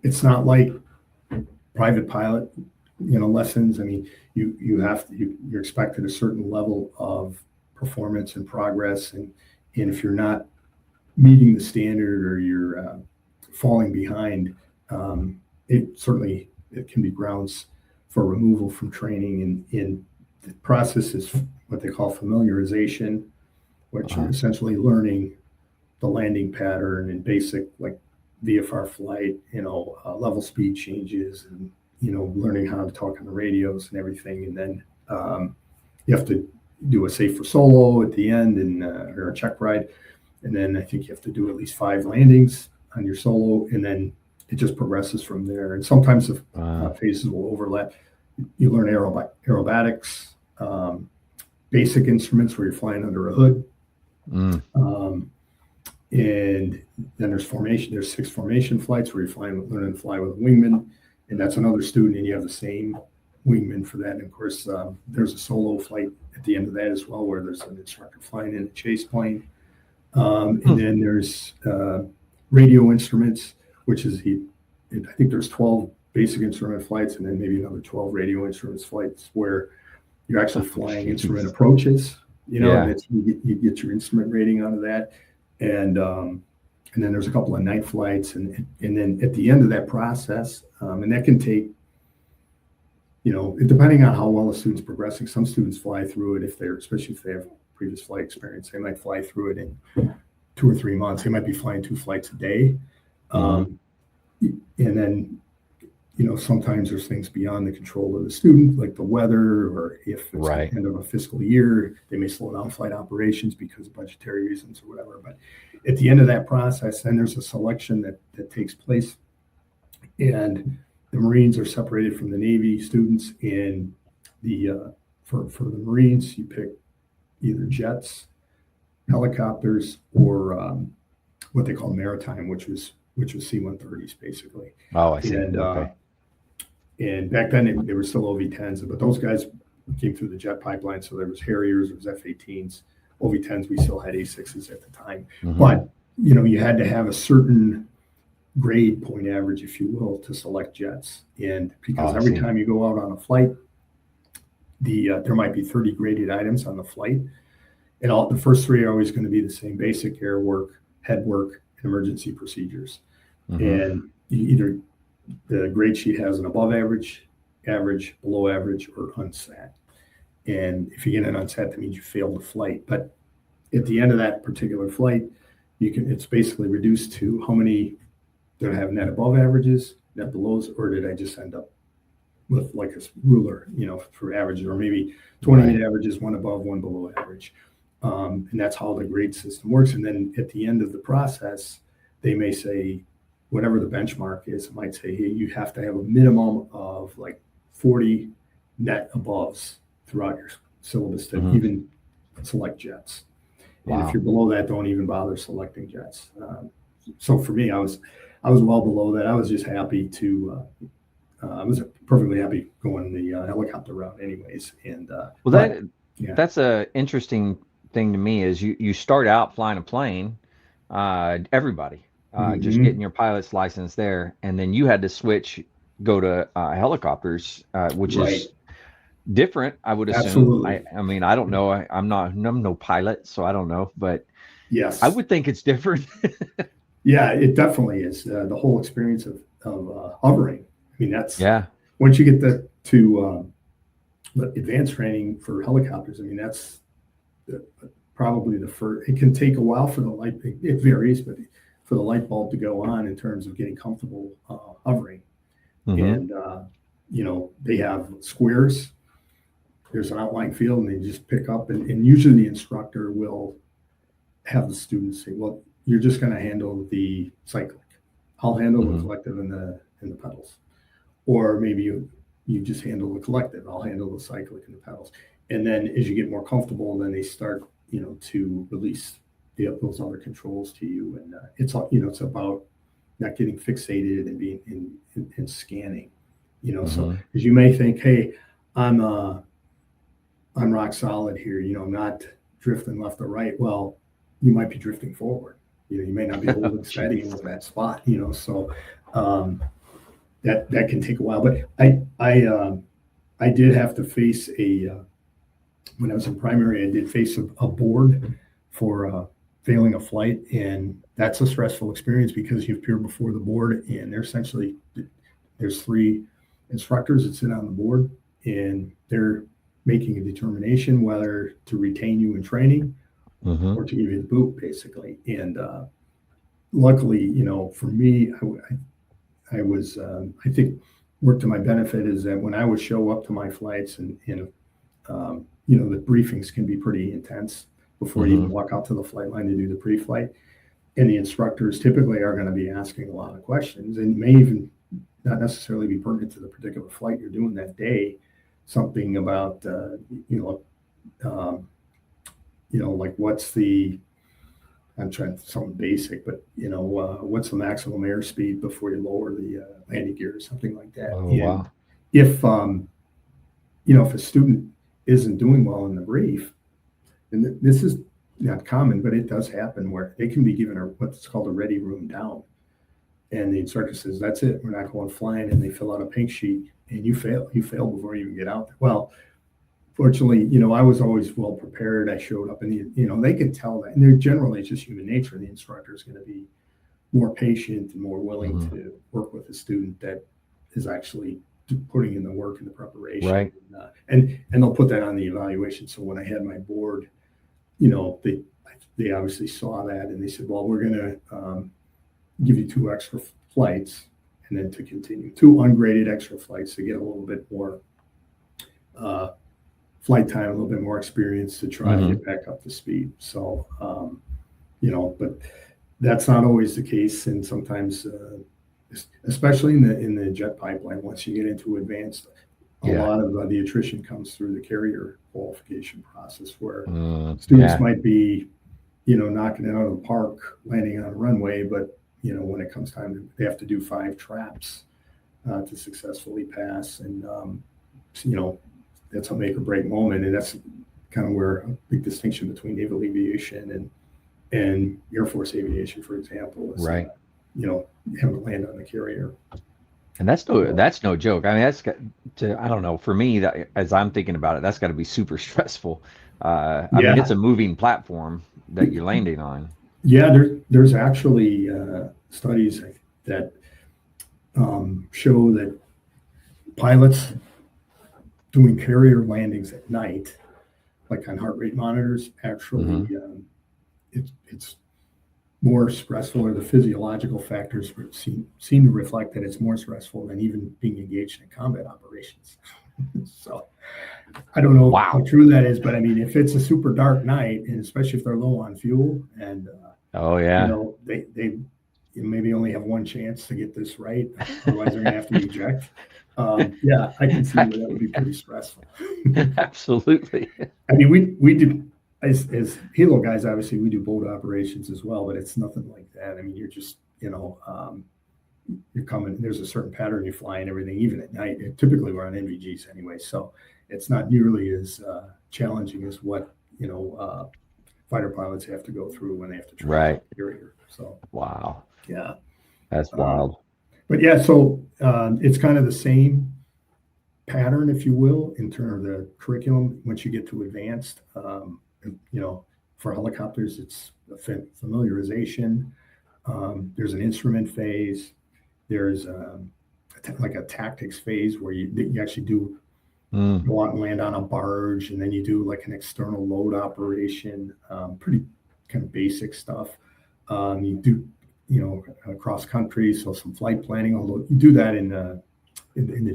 it's not like private pilot lessons. I mean, you're expected a certain level of performance and progress, and if you're not meeting the standard or you're falling behind, it can be grounds for removal from training. And the process is what they call familiarization, which you're essentially learning the landing pattern and basic like VFR flight, level speed changes, and learning how to talk on the radios and everything. And then you have to do a safe for solo at the end, and or a check ride. And then I think you have to do at least 5 landings on your solo, and then it just progresses from there. And sometimes the phases will overlap. You learn aerobatics, basic instruments where you're flying under a hood. And then there's formation. There's 6 formation flights where you're learning to fly with a wingman, and that's another student, and you have the same wingman for that. And of course, there's a solo flight at the end of that as well, where there's an instructor flying in a chase plane. And then there's radio instruments, which is I think there's 12 basic instrument flights, and then maybe another 12 radio instruments flights where you're actually flying instrument approaches. And you get your instrument rating out of that, and then there's a couple of night flights, and then at the end of that process, and that can take, depending on how well the student's progressing. Some students fly through it especially if they have previous flight experience. They might fly through it in 2 or 3 months. They might be flying 2 flights a day. And then, sometimes there's things beyond the control of the student, like the weather, or if it's the end of a fiscal year, they may slow down flight operations because of budgetary reasons or whatever. But at the end of that process, then there's a selection that takes place. And the Marines are separated from the Navy students. And for the Marines, you pick either jets, helicopters, or what they call maritime, which was C-130s basically. Oh, I see. And back then they were still OV-10s, but those guys came through the jet pipeline. So there was Harriers, there was F-18s, OV-10s. We still had A6s at the time, but you had to have a certain grade point average, if you will, to select jets. And because every time you go out on a flight, there might be 30 graded items on the flight, and the first 3 are always going to be the same: basic air work, head work, and emergency procedures. And either the grade sheet has an above average, average, below average, or unsat. And if you get an unsat, that means you failed the flight. But at the end of that particular flight, it's basically reduced to how many did I have net above averages, net belows, or did I just end up with like a ruler, for averages, or maybe 28 averages, 1 above, 1 below average. And that's how the grade system works. And then at the end of the process, they may say, whatever the benchmark is, it might say, hey, you have to have a minimum of like 40 net aboves throughout your syllabus to even select jets. And if you're below that, don't even bother selecting jets. So for me, I was well below that. I was just happy I was perfectly happy going the helicopter route anyways. And that's a interesting thing to me, is you start out flying a plane, everybody just getting your pilot's license there, and then you had to go to helicopters, which is different, I would assume. Absolutely. I mean, I don't know. I'm no pilot, so I don't know, but yes, I would think it's different. Yeah, it definitely is. The whole experience of hovering. I mean, that's once you get to But advanced training for helicopters, I mean, that's probably the first. It can take a while for the light. It varies, but for the light bulb to go on in terms of getting comfortable hovering. And they have squares. There's an outline field, and they just pick up. And usually the instructor will have the students say, "Well, you're just going to handle the cyclic. I'll handle the collective and the pedals." Or maybe you just handle the collective. I'll handle the cyclic and the pedals. And then as you get more comfortable, then they start, to release those other controls to you. And it's about not getting fixated and being in scanning, So as you may think, hey, I'm rock solid here. I'm not drifting left or right. Well, you might be drifting forward. You may not be holding steady in that spot. So that can take a while. But I did have to face when I was in primary, I did face a board for failing a flight, and that's a stressful experience because you appear before the board, and there's 3 instructors that sit on the board, and they're making a determination whether to retain you in training or to give you the boot, basically. And luckily, for me, I was I think worked to my benefit is that when I would show up to my flights and the briefings can be pretty intense before you even walk out to the flight line to do the pre-flight. And the instructors typically are going to be asking a lot of questions and may even not necessarily be pertinent to the particular flight you're doing that day. Something about, like what's the, I'm trying something basic, but what's the maximum airspeed before you lower the landing gear or something like that. Oh, and wow. If if a student isn't doing well in the brief, and this is not common, but it does happen where they can be given what's called a ready room down, and the instructor says, "That's it, we're not going flying," and they fill out a pink sheet, and you fail before you even get out there. Well, fortunately, I was always well prepared. I showed up, and they can tell that, and they're generally it's just human nature. The instructor is going to be more patient and more willing to work with a student that is actually putting in the work and the preparation, right? And they'll put that on the evaluation. So when I had my board, they obviously saw that, and they said, "Well, we're going to give you 2 extra flights, and then to continue 2 ungraded extra flights to get a little bit more." Flight time, a little bit more experience to try to get back up to speed. So, but that's not always the case. And sometimes, especially in the jet pipeline, once you get into advanced, a lot of the attrition comes through the carrier qualification process where students might be, knocking it out of the park, landing on a runway, but, when it comes time, they have to do 5 traps to successfully pass. And, that's a make or break moment. And that's kind of where a big distinction between naval aviation and Air Force aviation, for example, is, right. Having to land on the carrier. And that's no joke. I mean, I don't know, for me, that as I'm thinking about it, that's got to be super stressful. I mean, it's a moving platform that you're landing on. Yeah, there's actually studies that show that pilots doing carrier landings at night, like on heart rate monitors, actually it's more stressful, or the physiological factors seem to reflect that it's more stressful than even being engaged in combat operations. So I don't know how true that is, but I mean, if it's a super dark night, and especially if they're low on fuel, and they maybe only have one chance to get this right, otherwise they're gonna have to eject. I can see where that would be pretty stressful. Absolutely. I mean, we do as Halo guys. Obviously, we do boat operations as well, but it's nothing like that. I mean, you're just you're coming. There's a certain pattern you fly and everything, even at night. Typically, we're on NVGs anyway, so it's not nearly as challenging as what fighter pilots have to go through when they have to travel the carrier. So that's wild. But so it's kind of the same pattern, if you will, in terms of the curriculum. Once you get to advanced, for helicopters, it's a familiarization. There's an instrument phase. There's like a tactics phase where you actually do go out and land on a barge, and then you do like an external load operation, pretty kind of basic stuff. You do, cross country, so some flight planning, although you do that in the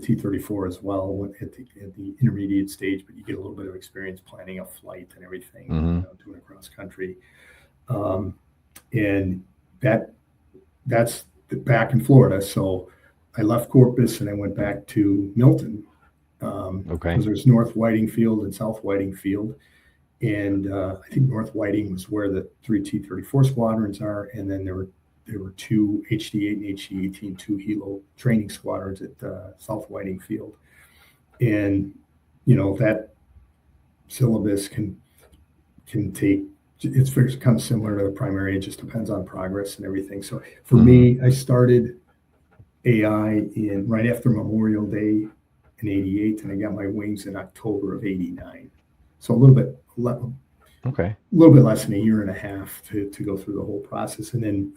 T-34 as well at the intermediate stage, but you get a little bit of experience planning a flight and everything, doing a cross country. And that's back in Florida. So I left Corpus and I went back to Milton. Because there's North Whiting Field and South Whiting Field. And I think North Whiting was where the 3 T-34 squadrons are. And then there were 2 HD-8 and HD-18, 2 helo training squadrons at South Whiting Field. And, that syllabus can take, it's very kind of similar to the primary. It just depends on progress and everything. So for me, I started AI right after Memorial Day in 88, and I got my wings in October of 89. So a little bit less than a year and a half to go through the whole process. And then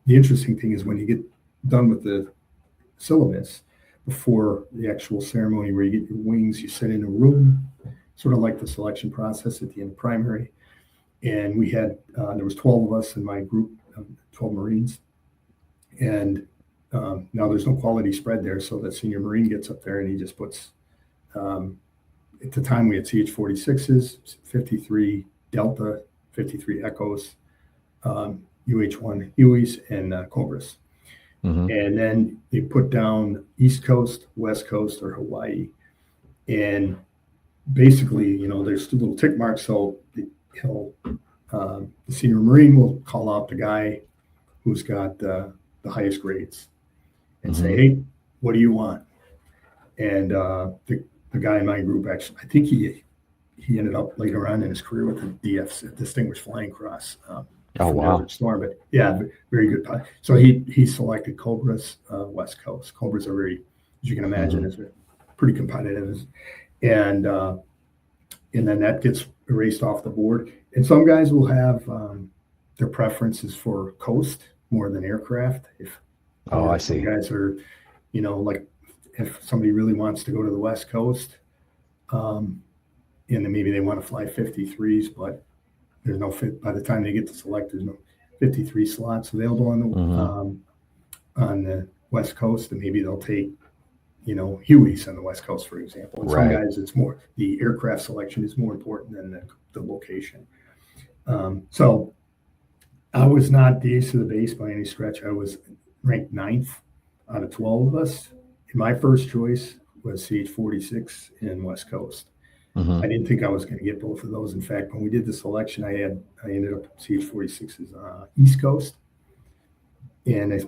the interesting thing is when you get done with the syllabus, before the actual ceremony where you get your wings, you sit in a room, sort of like the selection process at the end of primary. And we had, there was 12 of us in my group, 12 Marines. And now there's no quality spread there, so that senior Marine gets up there and he just puts, at the time we had CH-46s, 53 Delta, 53 Echoes, UH-1 Hueys, and Cobras. And then they put down East Coast, West Coast, or Hawaii. And basically, there's 2 little tick marks, so the senior Marine will call out the guy who's got the highest grades and say, hey, what do you want? And the guy in my group, actually, I think he ended up later on in his career with the DFs, Distinguished Flying Cross. Oh, wow. Storm, but yeah, very good. So he selected Cobras, West Coast. Cobras are very, as you can imagine, is pretty competitive. And then that gets erased off the board. And some guys will have their preferences for coast more than aircraft. I see. Some guys are, like if somebody really wants to go to the West Coast, and then maybe they want to fly 53s, but there's no fit. By the time they get to select, there's no 53 slots available on the West Coast, and maybe they'll take, Hueys on the West Coast, for example. And some guys, it's more the aircraft selection is more important than the location. So I was not the ace of the base by any stretch. I was ranked 9th out of 12 of us. And my first choice was CH-46 in West Coast. I didn't think I was going to get both of those. In fact, when we did the selection, I ended up CH-46's East Coast. And I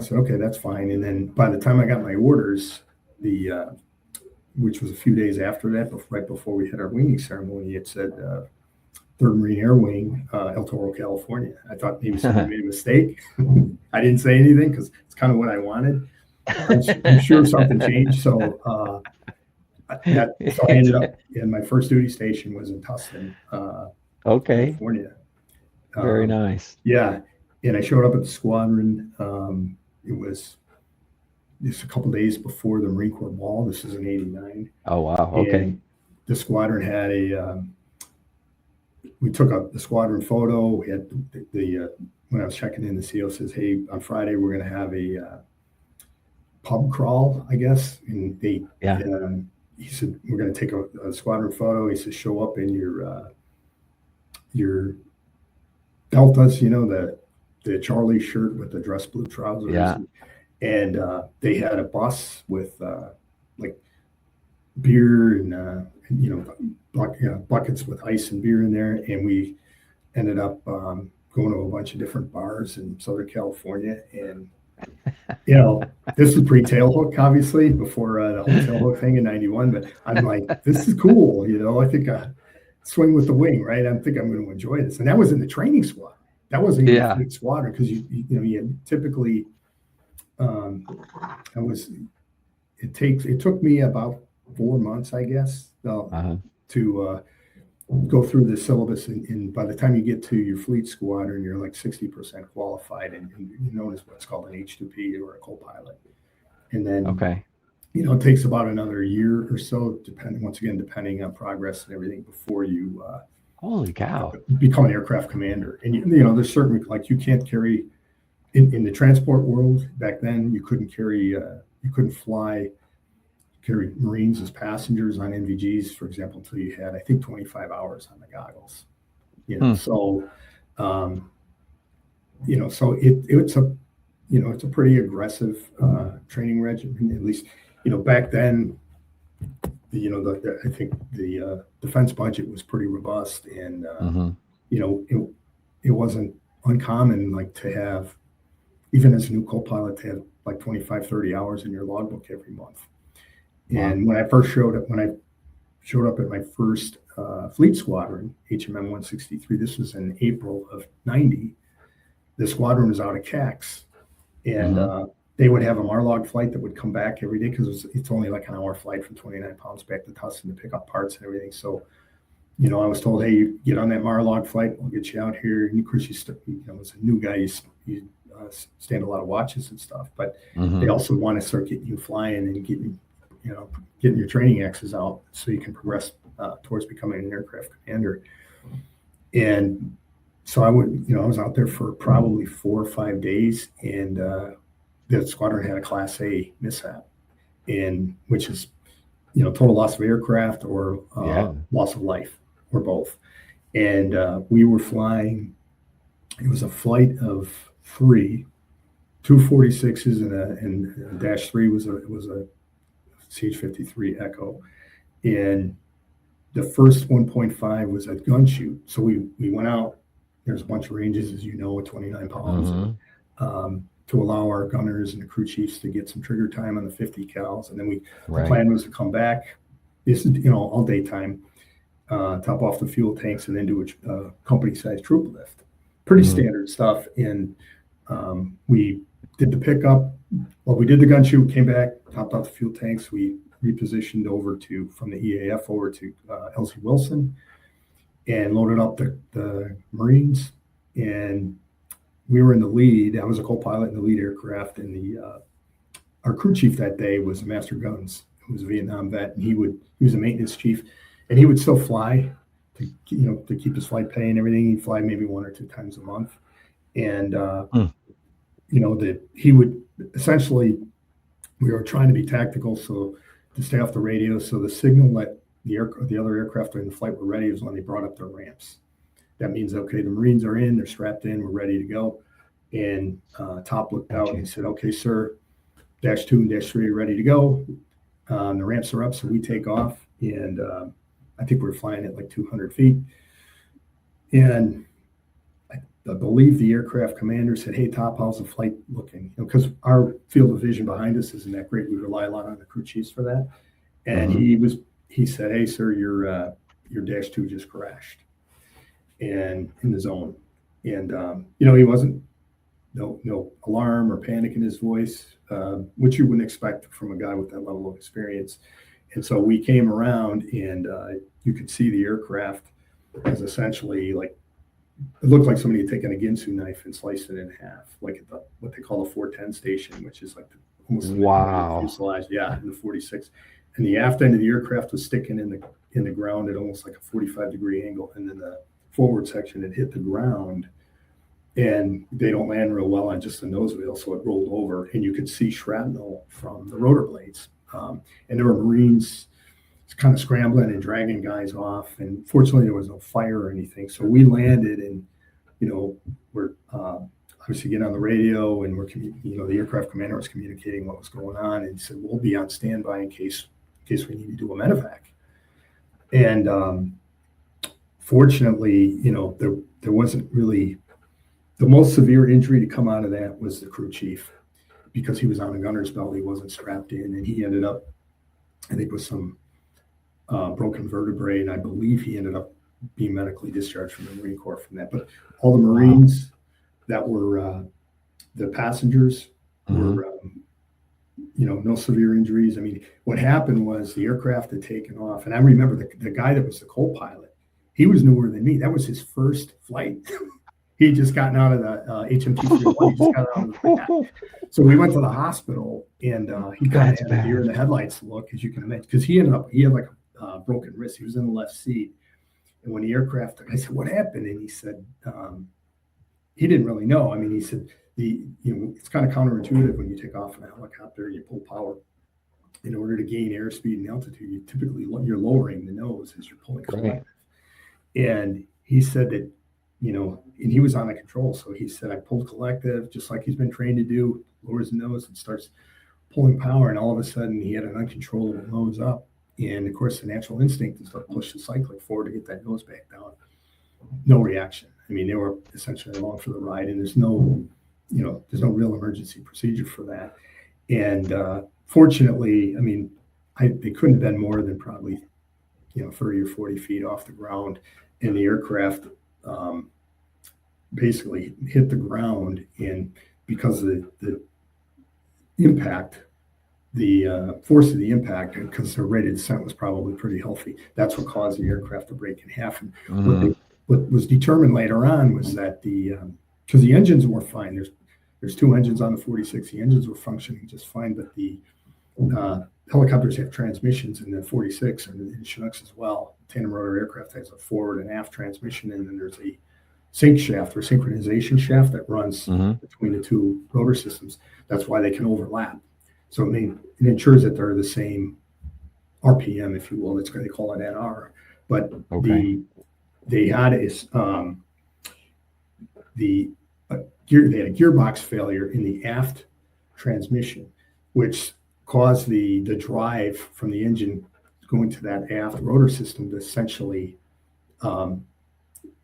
said, okay, that's fine. And then by the time I got my orders, which was a few days after that, right before we had our winging ceremony, it said 3rd Marine Air Wing, El Toro, California. I thought maybe somebody made a mistake. I didn't say anything because it's kind of what I wanted. I'm sure something changed. So I ended up, and my first duty station was in Tustin, California. Very nice. Yeah. And I showed up at the squadron. It was just a couple days before the Marine Corps Ball. This is in 89. Oh, wow. Okay. And the squadron had we took the squadron photo. We had when I was checking in, the CO says, hey, on Friday, we're going to have a pub crawl, I guess. And he said, we're going to take a squadron photo. He says, show up in your Deltas, the Charlie shirt with the dress blue trousers. Yeah. And they had a bus with like beer and buckets with ice and beer in there. And we ended up going to a bunch of different bars in Southern California. And, this is pre-tailhook, obviously, before the whole tailhook thing in 91. But I'm like, this is cool. I think swing with the wing, right? I think I'm going to enjoy this. And that was in the training squad. That wasn't even a big squadron because you typically it took me about 4 months, I guess, to go through the syllabus. And by the time you get to your fleet squadron, you're like 60% qualified and you're known as what's called an H2P or a co-pilot. And then it takes about another year or so, depending on progress and everything, before you Holy cow. become an aircraft commander. And there's certain, like, you can't carry in the transport world back then. You couldn't carry Marines as passengers on NVGs, for example, until you had, I think, 25 hours on the goggles. So it's a pretty aggressive training regimen. At least, back then, I think the defense budget was pretty robust, and it wasn't uncommon, like, to have, even as a new co-pilot, to have like 25, 30 hours in your logbook every month. And when I showed up at my first fleet squadron, HMM 163, this was in April of '90. The squadron was out of CAX, and they would have a Marlog flight that would come back every day, because it's only like an hour flight from 29 pounds back to Tustin to pick up parts and everything. So, I was told, hey, you get on that Marlog flight, we'll get you out here. And of course, as a new guy, you stand a lot of watches and stuff, but they also want to start getting you flying and getting your training X's out, so you can progress towards becoming an aircraft commander. And so I was out there for probably 4 or 5 days, and the squadron had a Class A mishap, which is, total loss of aircraft or loss of life, or both. And we were flying. It was a flight of 3, 2 46s and Dash 3 was a CH-53 Echo, and the first 1.5 was a gun shoot. So we went out. There's a bunch of ranges, as you know, at 29 pounds, to allow our gunners and the crew chiefs to get some trigger time on the 50 cals. And then the plan was to come back. This is, all daytime, top off the fuel tanks, and then do a company-sized troop lift. Pretty standard stuff. And we did the pickup. Well, we did the gun shoot, came back, topped off the fuel tanks. We repositioned from the EAF over to LC Wilson, and loaded up the Marines. And we were in the lead. I was a co-pilot in the lead aircraft, and our crew chief that day was Master Guns, who was a Vietnam vet, and he was a maintenance chief, and he would still fly to keep his flight pay and everything. He'd fly maybe 1 or 2 times a month, and he would essentially, we were trying to be tactical, so to stay off the radio. So the signal that the other aircraft during the flight were ready was when they brought up their ramps. That means, okay, the Marines are in, they're strapped in, we're ready to go. And Top looked out and he said, okay, sir, Dash 2 and Dash 3 are ready to go. The ramps are up, so we take off. And I think we were flying at like 200 feet. And I believe the aircraft commander said, hey, Top, how's the flight looking? Because our field of vision behind us isn't that great. We rely a lot on the crew chiefs for that. And he said, hey, sir, your Dash 2 just crashed, and in the zone. And he wasn't no alarm or panic in his voice, which you wouldn't expect from a guy with that level of experience. And so we came around, and you could see the aircraft as essentially, like, it looked like somebody had taken a Ginsu knife and sliced it in half, like at what they call the 410 station, which is like almost fuselage, in the 46. And the aft end of the aircraft was sticking in the ground at almost like a 45-degree angle, and then the forward section had hit the ground, and they don't land real well on just the nose wheel, so it rolled over, and you could see shrapnel from the rotor blades. And there were Marines kind of scrambling and dragging guys off, and fortunately there was no fire or anything. So we landed, and we're obviously getting on the radio, and the aircraft commander was communicating what was going on, and he said, we'll be on standby in case we need to do a medevac. And fortunately, there wasn't really, the most severe injury to come out of that was the crew chief, because he was on a gunner's belt. He wasn't strapped in, and he ended up, I think, with some broken vertebrae, and I believe he ended up being medically discharged from the Marine Corps from that. But all the Marines that were the passengers were, no severe injuries. I mean, what happened was the aircraft had taken off, and I remember the guy that was the co-pilot, he was newer than me. That was his first flight. he just gotten out of the HMT 301. He just got out of the pad. So we went to the hospital, and he kind of had a deer in the headlights look, as you can imagine, because he had like a broken wrist. He was in the left seat. And when the aircraft, I said, what happened? And he said, he didn't really know. I mean, he said, it's kind of counterintuitive when you take off in a helicopter and you pull power. In order to gain airspeed and altitude, you're lowering the nose as you're pulling collective. And he said that, and he was on the control. So he said, I pulled collective just like he's been trained to do, lowers the nose and starts pulling power. And all of a sudden he had an uncontrollable nose up. And of course, the natural instinct is to push the cyclic forward to get that nose back down. No reaction. I mean, they were essentially along for the ride, and there's no real emergency procedure for that. And fortunately, I mean, they couldn't have been more than probably, 30 or 40 feet off the ground, and the aircraft basically hit the ground, and because of the impact, the force of the impact, because their rate of descent was probably pretty healthy, that's what caused the aircraft to break in half. And what was determined later on was that because the engines were fine. There's two engines on the 46. The engines were functioning just fine, but the helicopters have transmissions, and the 46 and the Chinooks as well. Tandem rotor aircraft has a forward and aft transmission, and then there's a sync shaft or synchronization shaft that runs between the two rotor systems. That's why they can overlap. So it ensures that they're the same RPM, if you will. That's why they call it NR. But they had they had a gearbox failure in the aft transmission, which caused the drive from the engine going to that aft rotor system to essentially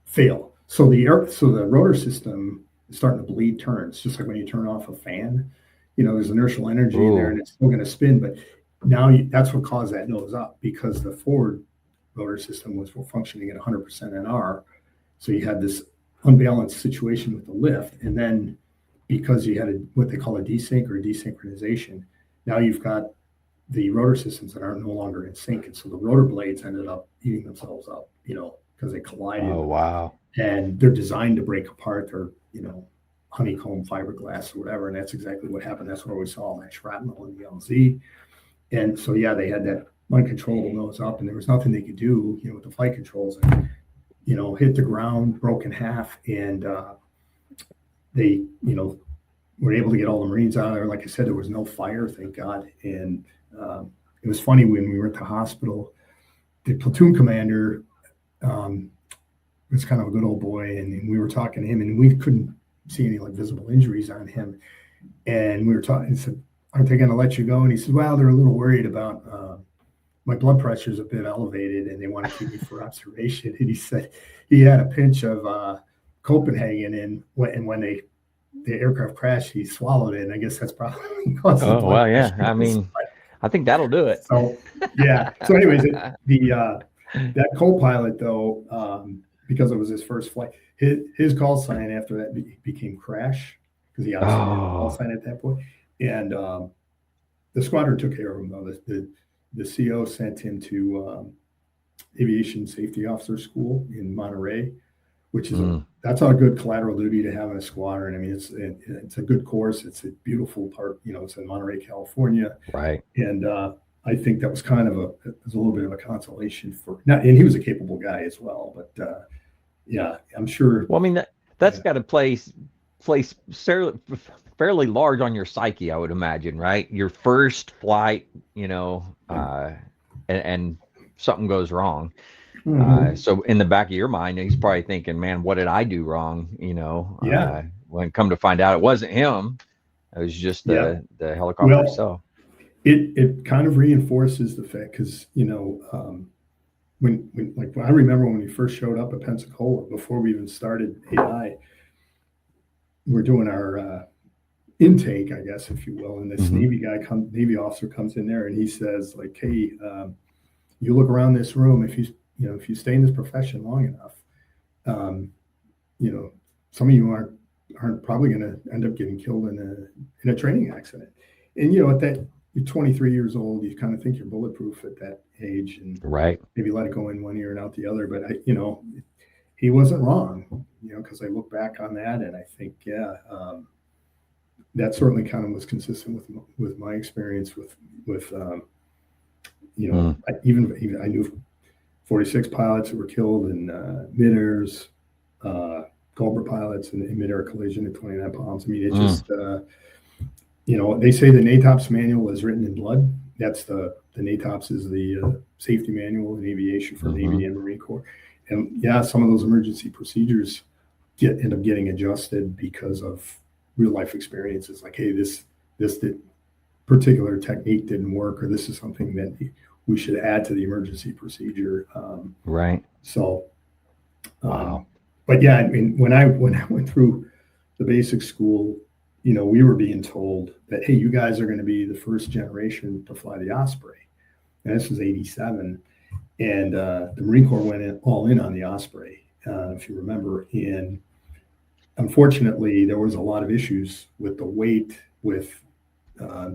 fail. So the rotor system is starting to bleed turns, just like when you turn off a fan. There's inertial energy in there, and it's still going to spin. But now that's what caused that nose up, because the forward rotor system was functioning at 100% NR. So you had this unbalanced situation with the lift, and then because you had what they call a desync or desynchronization, now you've got the rotor systems that are no longer in sync, and so the rotor blades ended up eating themselves up, because they collided. Oh wow! And they're designed to break apart. They're honeycomb fiberglass or whatever, and that's exactly what happened. That's where we saw all that shrapnel in the LZ. And so they had that uncontrollable nose up, and there was nothing they could do, with the flight controls. And, hit the ground, broke in half, and they, were able to get all the Marines out of there. Like I said, there was no fire, thank God. And it was funny when we were at the hospital, the platoon commander was kind of a good old boy, and we were talking to him, and we couldn't see any visible injuries on him. And we were talking, he said, aren't they going to let you go? And he said, well, they're a little worried about my blood pressure is a bit elevated, and they want to keep me for observation. And he said he had a pinch of Copenhagen, and when the aircraft crashed, he swallowed it. And I guess that's probably caused the blood pressure. Yeah. I mean, I think that'll do it. So, yeah. So anyways, that co-pilot, though, because it was his first flight, his call sign after that became Crash, because he obviously had a call sign at that point. And the squadron took care of him, though. The CO sent him to Aviation Safety Officer School in Monterey, which is that's a good collateral duty to have in a squadron. I mean, it's a good course. It's a beautiful part. It's in Monterey, California. Right. And I think that was kind of a little bit of a consolation for. And he was a capable guy as well. But yeah, I'm sure. Well, I mean that's got to place fairly large on your psyche, I would imagine, right? Your first flight, and something goes wrong. So in the back of your mind, he's probably thinking, man, what did I do wrong? When come to find out it wasn't him, it was just the helicopter itself. It kind of reinforces the fact, because, when I remember when we first showed up at Pensacola, before we even started AI, we're doing our intake, I guess, if you will, and this Navy officer comes in there, and he says, hey, you look around this room, if you stay in this profession long enough, some of you aren't probably going to end up getting killed in a training accident. And at that, you're 23 years old, you kind of think you're bulletproof at that age, and right, maybe let it go in one ear and out the other. But he wasn't wrong, because I look back on that and I think, yeah, that certainly kind of was consistent with my experience with even I knew 46 pilots who were killed in mid-airs, Cobra pilots in mid-air collision at 29 pounds. I mean, it just, they say the NATOPS manual is written in blood. That's the NATOPS is the safety manual in aviation for Navy and Marine Corps. And yeah, some of those emergency procedures end up getting adjusted because of real life experiences. Like, hey, this particular technique didn't work, or this is something that we should add to the emergency procedure. Right. So, wow. But yeah, I mean, when I went through the basic school, we were being told that, hey, you guys are going to be the first generation to fly the Osprey. And this was 87. And the Marine Corps went all in on the Osprey, if you remember. And unfortunately, there was a lot of issues with the weight, with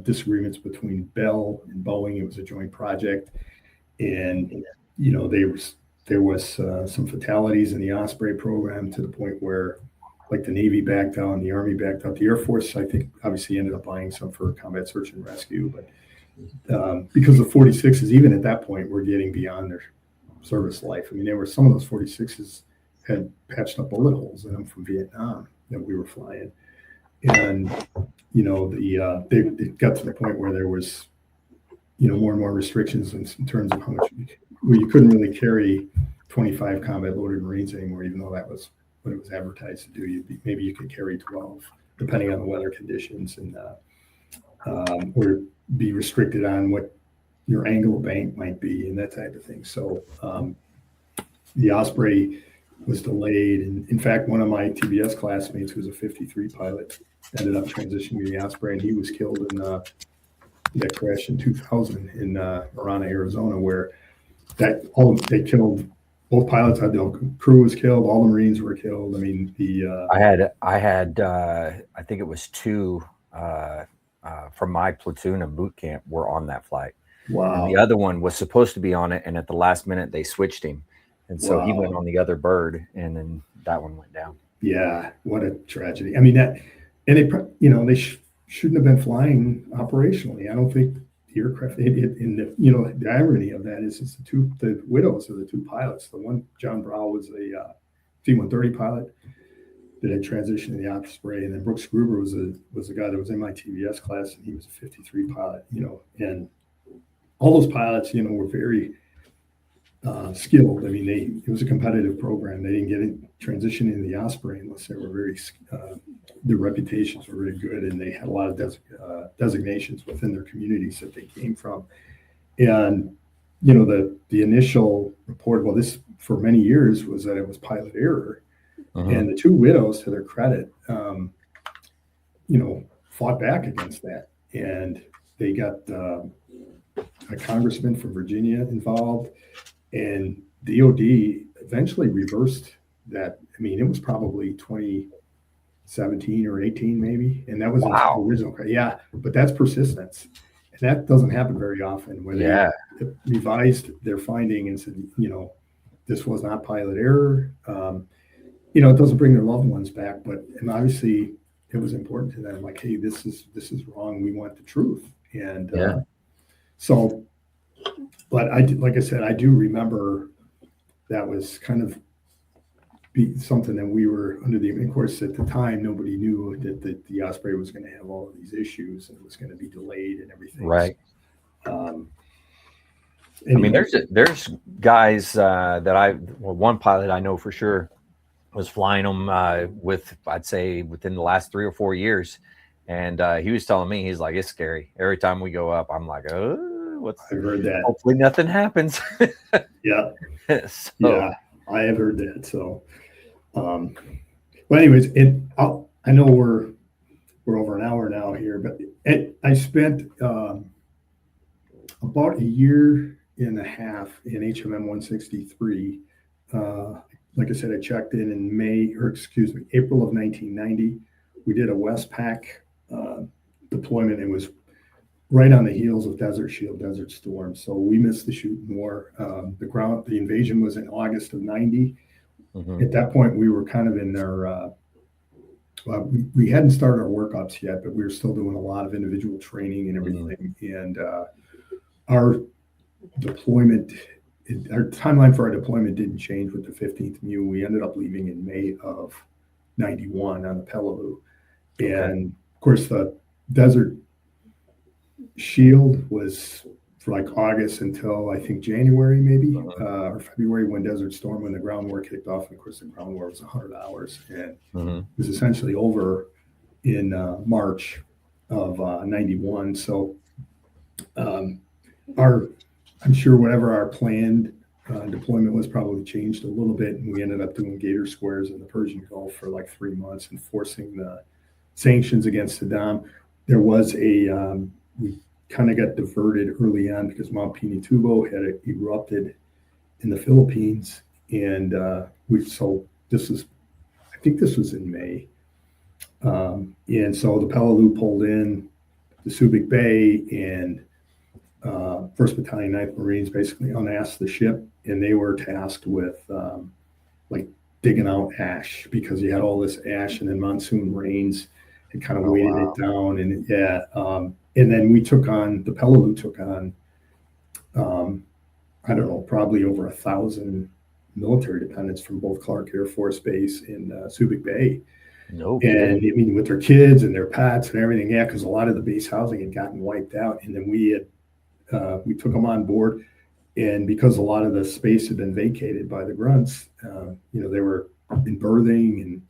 disagreements between Bell and Boeing. It was a joint project. And, there was some fatalities in the Osprey program to the point where, like, the Navy backed out and the Army backed out. The Air Force, I think, obviously ended up buying some for combat search and rescue. But because the 46s, even at that point, were getting beyond their service life. I mean, there were some of those 46s had patched up bullet holes in them from Vietnam that we were flying. And, it got to the point where there was, more and more restrictions in terms of how much, where you couldn't really carry 25 combat loaded Marines anymore, even though that was what it was advertised to do. Maybe you could carry 12, depending on the weather conditions, and or be restricted on what your angle of bank might be and that type of thing. So the Osprey was delayed. And in fact, one of my TBS classmates, who was a 53 pilot, ended up transitioning to the Osprey, and he was killed in that crash in 2000 in Marana, Arizona, where they killed both pilots. The crew was killed. All the Marines were killed. I mean, I had I think it was two from my platoon of boot camp were on that flight. Wow. And the other one was supposed to be on it, and at the last minute they switched him, and so he went on the other bird, and then that one went down. Yeah, what a tragedy. I mean, they shouldn't have been flying operationally. I don't think the aircraft. The irony of that is the widows of the two pilots. The one, John Brow, was a C-130 pilot that had transitioned to the Osprey, and then Brooks Gruber was a guy that was in my TBS class, and he was a 53 pilot. And all those pilots, were very skilled. I mean, it was a competitive program. They didn't get it transition into the Osprey unless they were their reputations were really good, and they had a lot of designations within their communities that they came from. And the initial report, well, this for many years was that it was pilot error. And the two widows, to their credit, fought back against that, and they got a congressman from Virginia involved, and DOD eventually reversed that. I mean, it was probably 2017 or 18 maybe, and that was the original. Yeah, but that's persistence, and that doesn't happen very often. Where they revised their finding and said, this was not pilot error. It doesn't bring their loved ones back, and obviously it was important to them. Like, hey, this is wrong. We want the truth, and so. But like I said, I do remember that was kind of something that we were under of course, at the time, nobody knew that the Osprey was going to have all of these issues and it was going to be delayed and everything. Right. I mean, there's guys one pilot I know for sure was flying them I'd say within the last 3 or 4 years. And he was telling me, he's like, it's scary. Every time we go up, I'm like, oh. I've heard that. Hopefully nothing happens. Yeah. Yeah, I have heard that. So, but anyways, I know we're over an hour now here, but I spent about a year and a half in HMM 163. Like I said, I checked in April of 1990. We did a Westpac deployment. It was right on the heels of Desert Shield, Desert Storm. So we missed the shooting war. The invasion was in August of 90. Mm-hmm. At that point, we were kind of in our, we hadn't started our workups yet, but we were still doing a lot of individual training and everything. And our deployment, our timeline for our deployment didn't change with the 15th MEU. We ended up leaving in May of 91 on the Peleliu. And of course, the Desert Shield was for like August until I think January, maybe, or February, when Desert Storm, when the ground war kicked off. And of course, the ground war was 100 hours, and it was essentially over in March of 91. So I'm sure whatever our planned deployment was probably changed a little bit, and we ended up doing Gator Squares in the Persian Gulf for like 3 months, enforcing the sanctions against Saddam. There was we kind of got diverted early on because Mount Pinatubo had erupted in the Philippines, and I think this was in May, and so the Peleliu pulled in the Subic Bay, and 1st Battalion 9th Marines basically unasked the ship, and they were tasked with like digging out ash, because you had all this ash, and then monsoon rains had kind of weighted it down. And and then the Peleliu took on, I don't know, probably over 1,000 military dependents from both Clark Air Force Base and Subic Bay. And I mean, with their kids and their pets and everything, because a lot of the base housing had gotten wiped out. And then we took them on board, and because a lot of the space had been vacated by the grunts, they were in berthing, and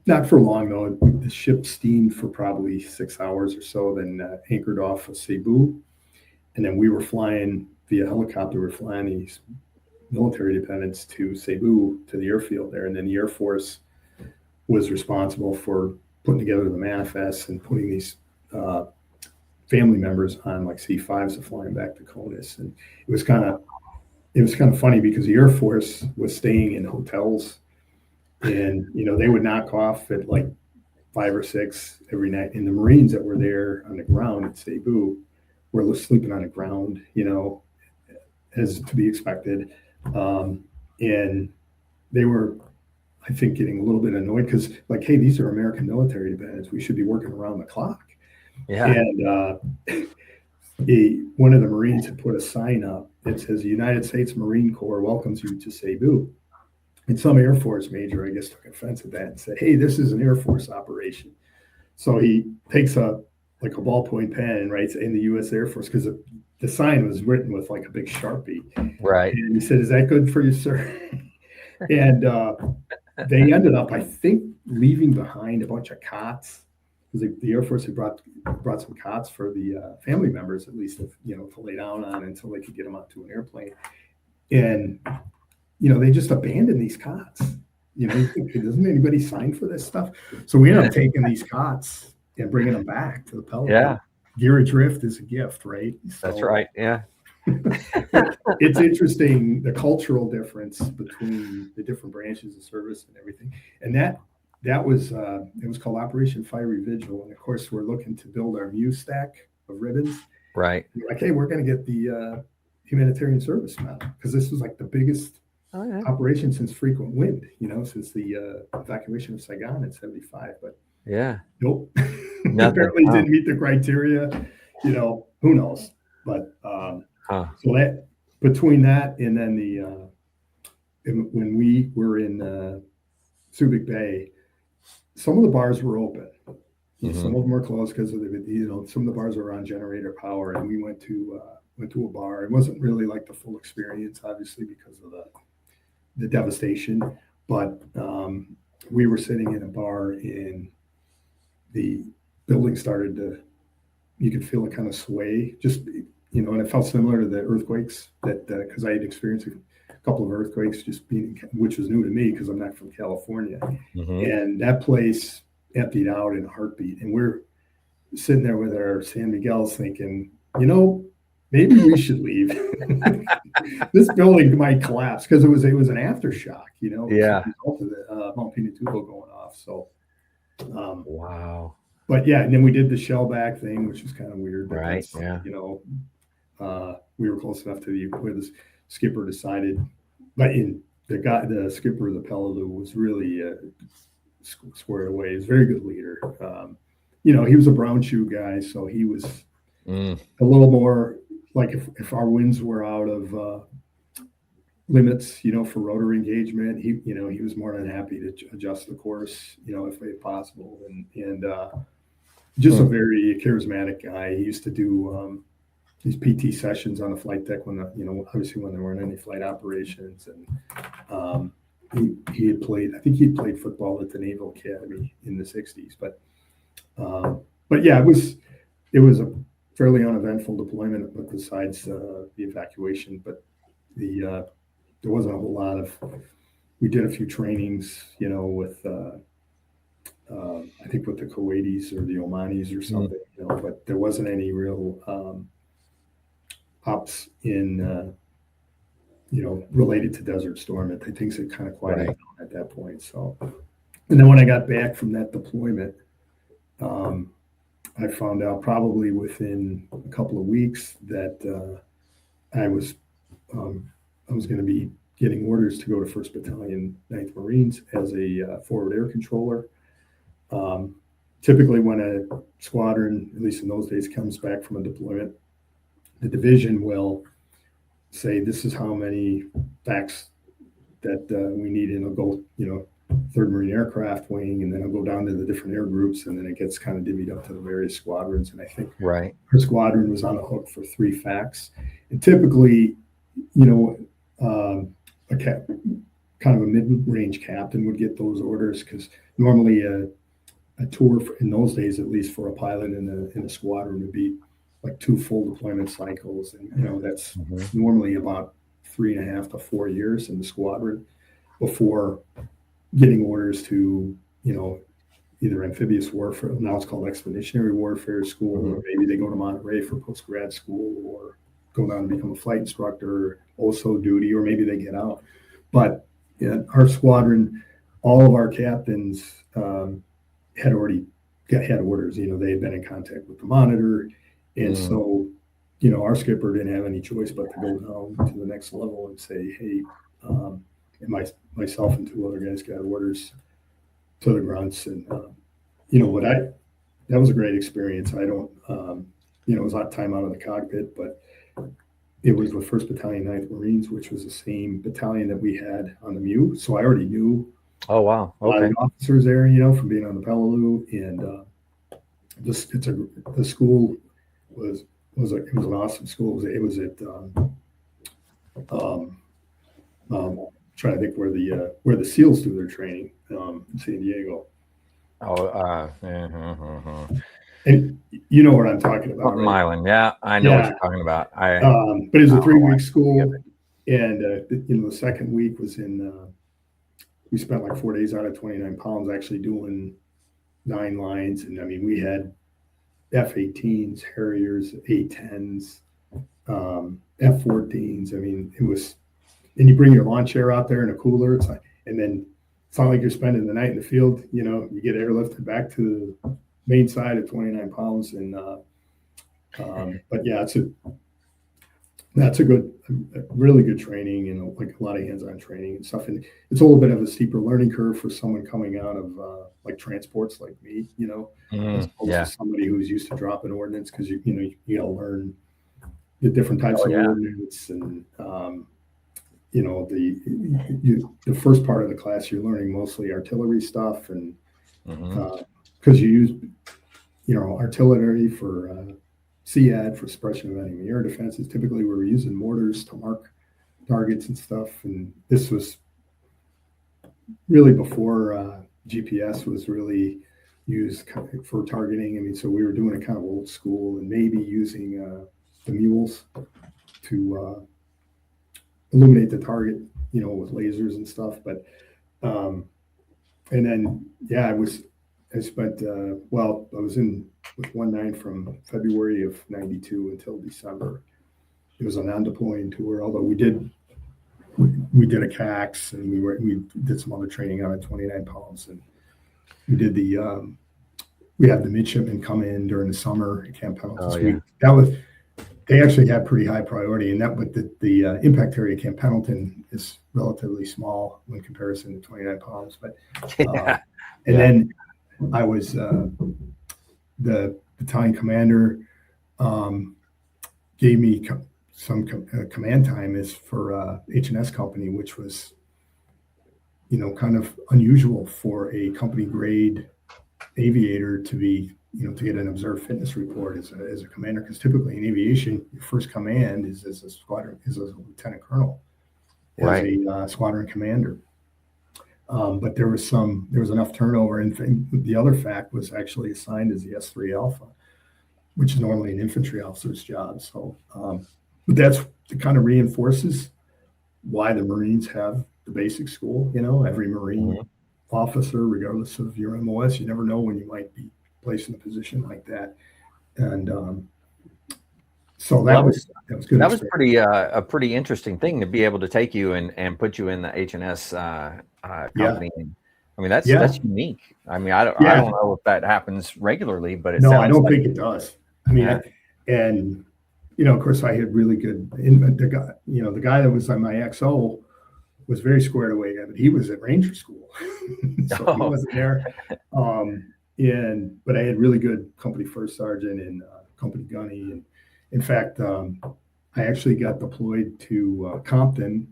not for long though. The ship steamed for probably 6 hours or so, then anchored off of Cebu, and then we were flying via helicopter. We were flying these military dependents to Cebu, to the airfield there, and then the Air Force was responsible for putting together the manifests and putting these family members on like C5s and flying back to CONUS. And it was kind of funny, because the Air Force was staying in hotels, and they would knock off at like 5 or 6 every night, and the Marines that were there on the ground at Cebu were sleeping on the ground, as to be expected, and they were, I think, getting a little bit annoyed, because like, hey, these are American military dependents, we should be working around the clock. And one of the Marines had put a sign up that says, "The United States Marine Corps welcomes you to Cebu." And some Air Force major, I guess, took offense at that and said, "Hey, this is an Air Force operation." So he takes a ballpoint pen and writes, "In the U.S. Air Force," because the sign was written with like a big Sharpie. Right. And he said, "Is that good for you, sir?" And they ended up, I think, leaving behind a bunch of cots, because the Air Force had brought some cots for the family members, at least, to lay down on until they could get them onto an airplane. And they just abandoned these cots. Doesn't anybody sign for this stuff? So we ended up taking these cots and bringing them back to the Peleliu. Yeah. Gear adrift is a gift, right? So, that's right. Yeah. It's interesting, the cultural difference between the different branches of service and everything. And that was it was called Operation Fiery Vigil. And of course, we're looking to build our MEU stack of ribbons. Right. We're like, hey, we're going to get the humanitarian service medal, because this was like the biggest operation since Frequent Wind, since the evacuation of Saigon in 75. But nope, apparently didn't meet the criteria. Who knows? But so that, between that and then when we were in Subic Bay, some of the bars were open. Some of them were closed because of some of the bars were on generator power, and we went to a bar. It wasn't really like the full experience, obviously, because of the devastation. But we were sitting in a bar, and the building started to, you could feel it kind of sway, and it felt similar to the earthquakes because I had experienced a couple of earthquakes, which was new to me because I'm not from California. And that place emptied out in a heartbeat. And we're sitting there with our San Miguel's thinking, maybe we should leave. This building might collapse, because it was an aftershock, as a result of the Mount Pinatubo going off. So, wow. But yeah, and then we did the shellback thing, which was kind of weird. Right. Yeah. We were close enough to where the skipper decided, but in the skipper of the Peleliu was really squared away. He's a very good leader. He was a brown shoe guy, so he was a little more like if our winds were out of limits, for rotor engagement, he was more than happy to adjust the course, if possible, and just a very charismatic guy. He used to do these PT sessions on the flight deck when obviously when there weren't any flight operations, and he had played. I think he had played football at the Naval Academy in the '60s, but yeah, it was a fairly uneventful deployment, but besides the evacuation, but there wasn't a whole lot of. We did a few trainings, with I think with the Kuwaitis or the Omanis or something, but there wasn't any real ops in related to Desert Storm. Things had kind of quieted down at that point. So, and then when I got back from that deployment, I found out probably within a couple of weeks that I was going to be getting orders to go to 1st Battalion, 9th Marines as a forward air controller. Typically, when a squadron, at least in those days, comes back from a deployment, the division will say, this is how many facts that we need, and it'll go, 3rd Marine Aircraft Wing, and then it'll go down to the different air groups, and then it gets kind of divvied up to the various squadrons. And I think our squadron was on the hook for 3 facts. And typically, kind of a mid-range captain would get those orders, because normally a tour in those days, at least for a pilot in a squadron, would be like 2 full deployment cycles, and that's normally about 3.5 to 4 years in the squadron before getting orders to either amphibious warfare, now it's called expeditionary warfare school, or maybe they go to Monterey for post-grad school, or go down and become a flight instructor, also duty, or maybe they get out. But our squadron, all of our captains had already had orders. They had been in contact with the monitor, and so our skipper didn't have any choice but to go down to the next level and say, hey, and myself and 2 other guys got orders to the grunts, and that was a great experience. I don't it was a lot of time out of the cockpit, but it was with 1st Battalion, 9th Marines, which was the same battalion that we had on the MEU. So I already knew a lot of the officers there, from being on the Peleliu, and the school was an awesome school. It was at trying to think where the SEALs do their training in San Diego. And you know what I'm talking about, right? Mullen, yeah, I know what you're talking about. But it was a 3-week school, and the second week was we spent like 4 days out of 29 pounds actually doing 9 lines, and I mean we had F-18s, Harriers, A-10s, F-14s. I mean it was, and you bring your lawn chair out there in a cooler. It's like, and then it's not like you're spending the night in the field. You get airlifted back to the main side at 29 pounds, and but yeah, that's a really good training, and like a lot of hands-on training and stuff. And it's a little bit of a steeper learning curve for someone coming out of like transports like me, as opposed to somebody who's used to dropping ordnance, because you got to learn the different types of ordnance, and the first part of the class you're learning mostly artillery stuff, and because you use artillery for SEAD, for suppression of enemy air defenses. Typically we were using mortars to mark targets and stuff, and this was really before GPS was really used for targeting. I mean, so we were doing it kind of old school, and maybe using the mules to illuminate the target, with lasers and stuff. But and then I spent I was in with 1-9 from February of '92 until December. It was a non-deploying tour, although we did a CAX, and we did some other training on 29 pounds, and we did we had the midshipmen come in during the summer at Camp Pendleton. they actually have pretty high priority, and that, but the impact area, Camp Pendleton, is relatively small in comparison to 29 Palms. But and then I was the battalion commander gave me some command time is for H&S company, which was, you know, kind of unusual for a company grade aviator to be, you know, to get an observed fitness report as a commander, because typically in aviation, your first command is as a lieutenant colonel, as a squadron commander. But there was enough turnover, and the other fact was actually assigned as the S3 Alpha, which is normally an infantry officer's job. So, but it kind of reinforces why the Marines have the basic school. You know, every Marine officer, regardless of your MOS, you never know when you might be placed in a position like that. And so that was good. That was a pretty interesting thing to be able to take you and put you in the H&S company. I mean, that's unique. I mean, I don't know if that happens regularly, but I don't think it does. I mean, and you know, of course, I had really good. The guy that was on my XO was very squared away, but he was at Ranger School, so he wasn't there. But I had really good company first sergeant and company gunny, and in fact, I actually got deployed to Compton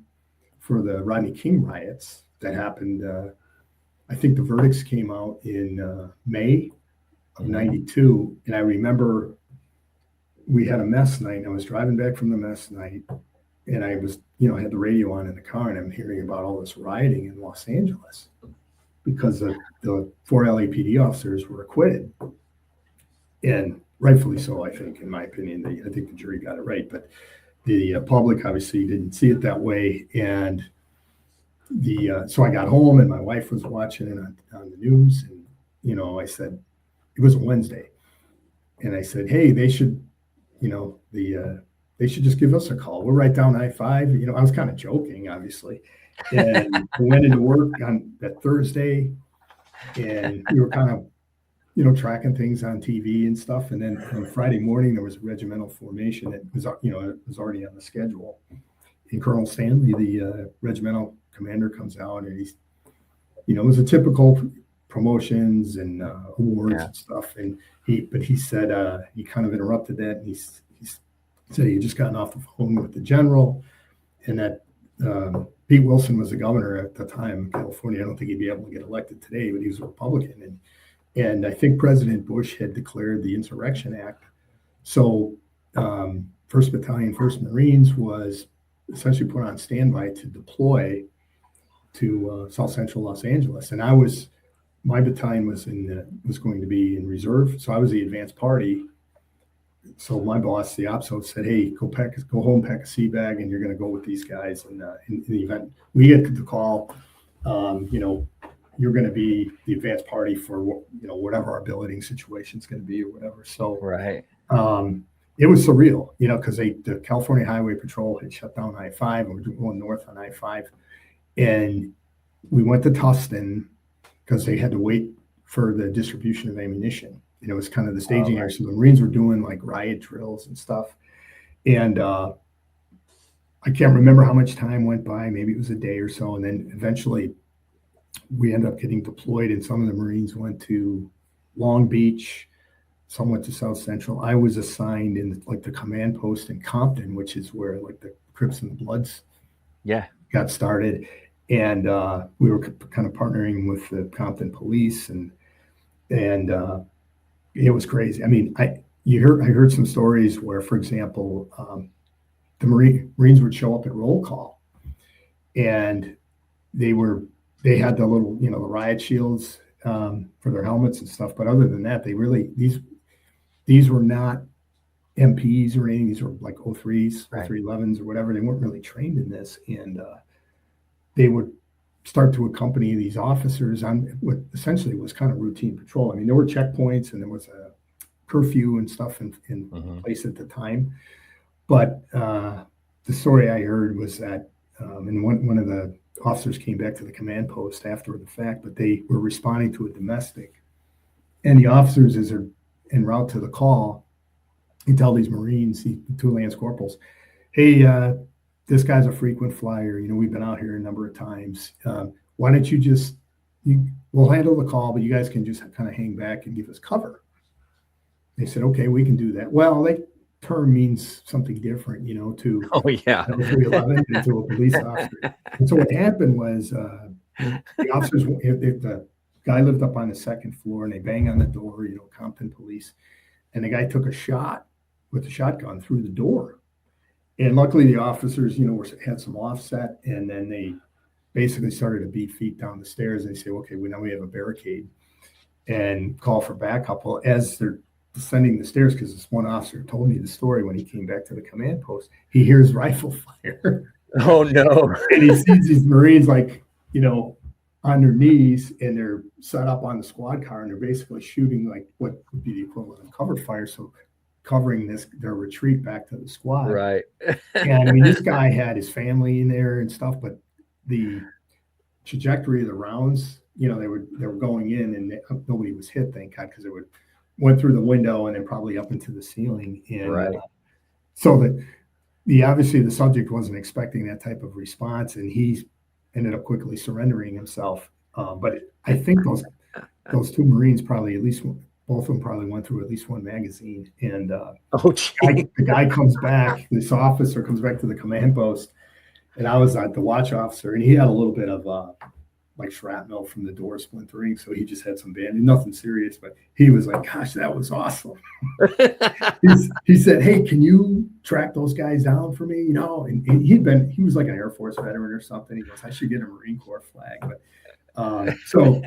for the Rodney King riots that happened. I think the verdicts came out in May of '92, and I remember we had a mess night. And I was driving back from the mess night, and I was, you know, I had the radio on in the car, and I'm hearing about all this rioting in Los Angeles because the 4 LAPD officers were acquitted, and rightfully so, I think, in my opinion. I think the jury got it right, but the public obviously didn't see it that way. And so I got home, and my wife was watching it on the news, and, you know, I said, it was a Wednesday, and I said, hey, they should, you know, they should just give us a call. We're right down I-5. You know, I was kind of joking, obviously. And we went into work on that Thursday, and we were kind of, you know, tracking things on TV and stuff. And then on Friday morning, there was a regimental formation that was, you know, it was already on the schedule. And Colonel Stanley, the regimental commander, comes out, and he's, you know, it was a typical promotions and awards and stuff. And he said, he kind of interrupted that. And he said he had just gotten off the phone with the general, and that Pete Wilson was the governor at the time in California. I don't think he'd be able to get elected today, but he was a Republican. And I think President Bush had declared the Insurrection Act. So 1st Battalion, 1st Marines was essentially put on standby to deploy to South Central Los Angeles. And my battalion was going to be in reserve. So I was the advanced party. So my boss, the OPSO, said, hey, go home, pack a sea bag, and you're going to go with these guys. And in the event we get the call, you know, you're going to be the advanced party for, you know, whatever our billeting situation is going to be or whatever. So it was surreal, you know, because the California Highway Patrol had shut down I-5, and we were going north on I-5. And we went to Tustin because they had to wait for the distribution of ammunition. You know, it was kind of the staging area. So the Marines were doing like riot drills and stuff. And I can't remember how much time went by. Maybe it was a day or so. And then eventually we ended up getting deployed, and some of the Marines went to Long Beach, some went to South Central. I was assigned in like the command post in Compton, which is where like the Crips and the Bloods got started. And we were kind of partnering with the Compton police, and it was crazy. I mean, I heard some stories where, for example, the Marines would show up at roll call, and they had the little, you know, the riot shields for their helmets and stuff. But other than that, these were not MPs or anything. These were like 03s, 0311s or whatever. They weren't really trained in this. And they would start to accompany these officers on what essentially was kind of routine patrol. I mean, there were checkpoints and there was a curfew and stuff in place at the time. But the story I heard was that, and one of the officers came back to the command post after the fact, but they were responding to a domestic. And the officers, as they're en route to the call, he'd tell these Marines, two Lance Corporals, hey, this guy's a frequent flyer. You know, we've been out here a number of times. Why don't we'll handle the call, but you guys can just kind of hang back and give us cover. They said, okay, we can do that. Well, that term means something different, you know, to 311 and to a police officer. And so what happened was the officers, the guy lived up on the second floor, and they bang on the door, you know, Compton police, and the guy took a shot with the shotgun through the door. And luckily the officers, you know, had some offset, and then they basically started to beat feet down the stairs, and they say, okay, now we have a barricade, and call for backup. Well, as they're descending the stairs, because this one officer told me the story when he came back to the command post, he hears rifle fire. Oh no. And he sees these Marines, like, you know, on their knees, and they're set up on the squad car, and they're basically shooting like what would be the equivalent of cover fire. So covering their retreat back to the squad. Right. And I mean, this guy had his family in there and stuff, but the trajectory of the rounds, you know, they were going in, and nobody was hit, thank God, because they went through the window and then probably up into the ceiling. And right. So that obviously the subject wasn't expecting that type of response, and he ended up quickly surrendering himself. But I think those two Marines probably both of them probably went through at least one magazine. And the guy comes back, this officer comes back to the command post, and I was the watch officer, and he had a little bit of like shrapnel from the door splintering, so he just had some bandage, nothing serious, but he was like, gosh, that was awesome. He said, hey, can you track those guys down for me? You know, and he was like an Air Force veteran or something. He goes, I should get a Marine Corps flag. But so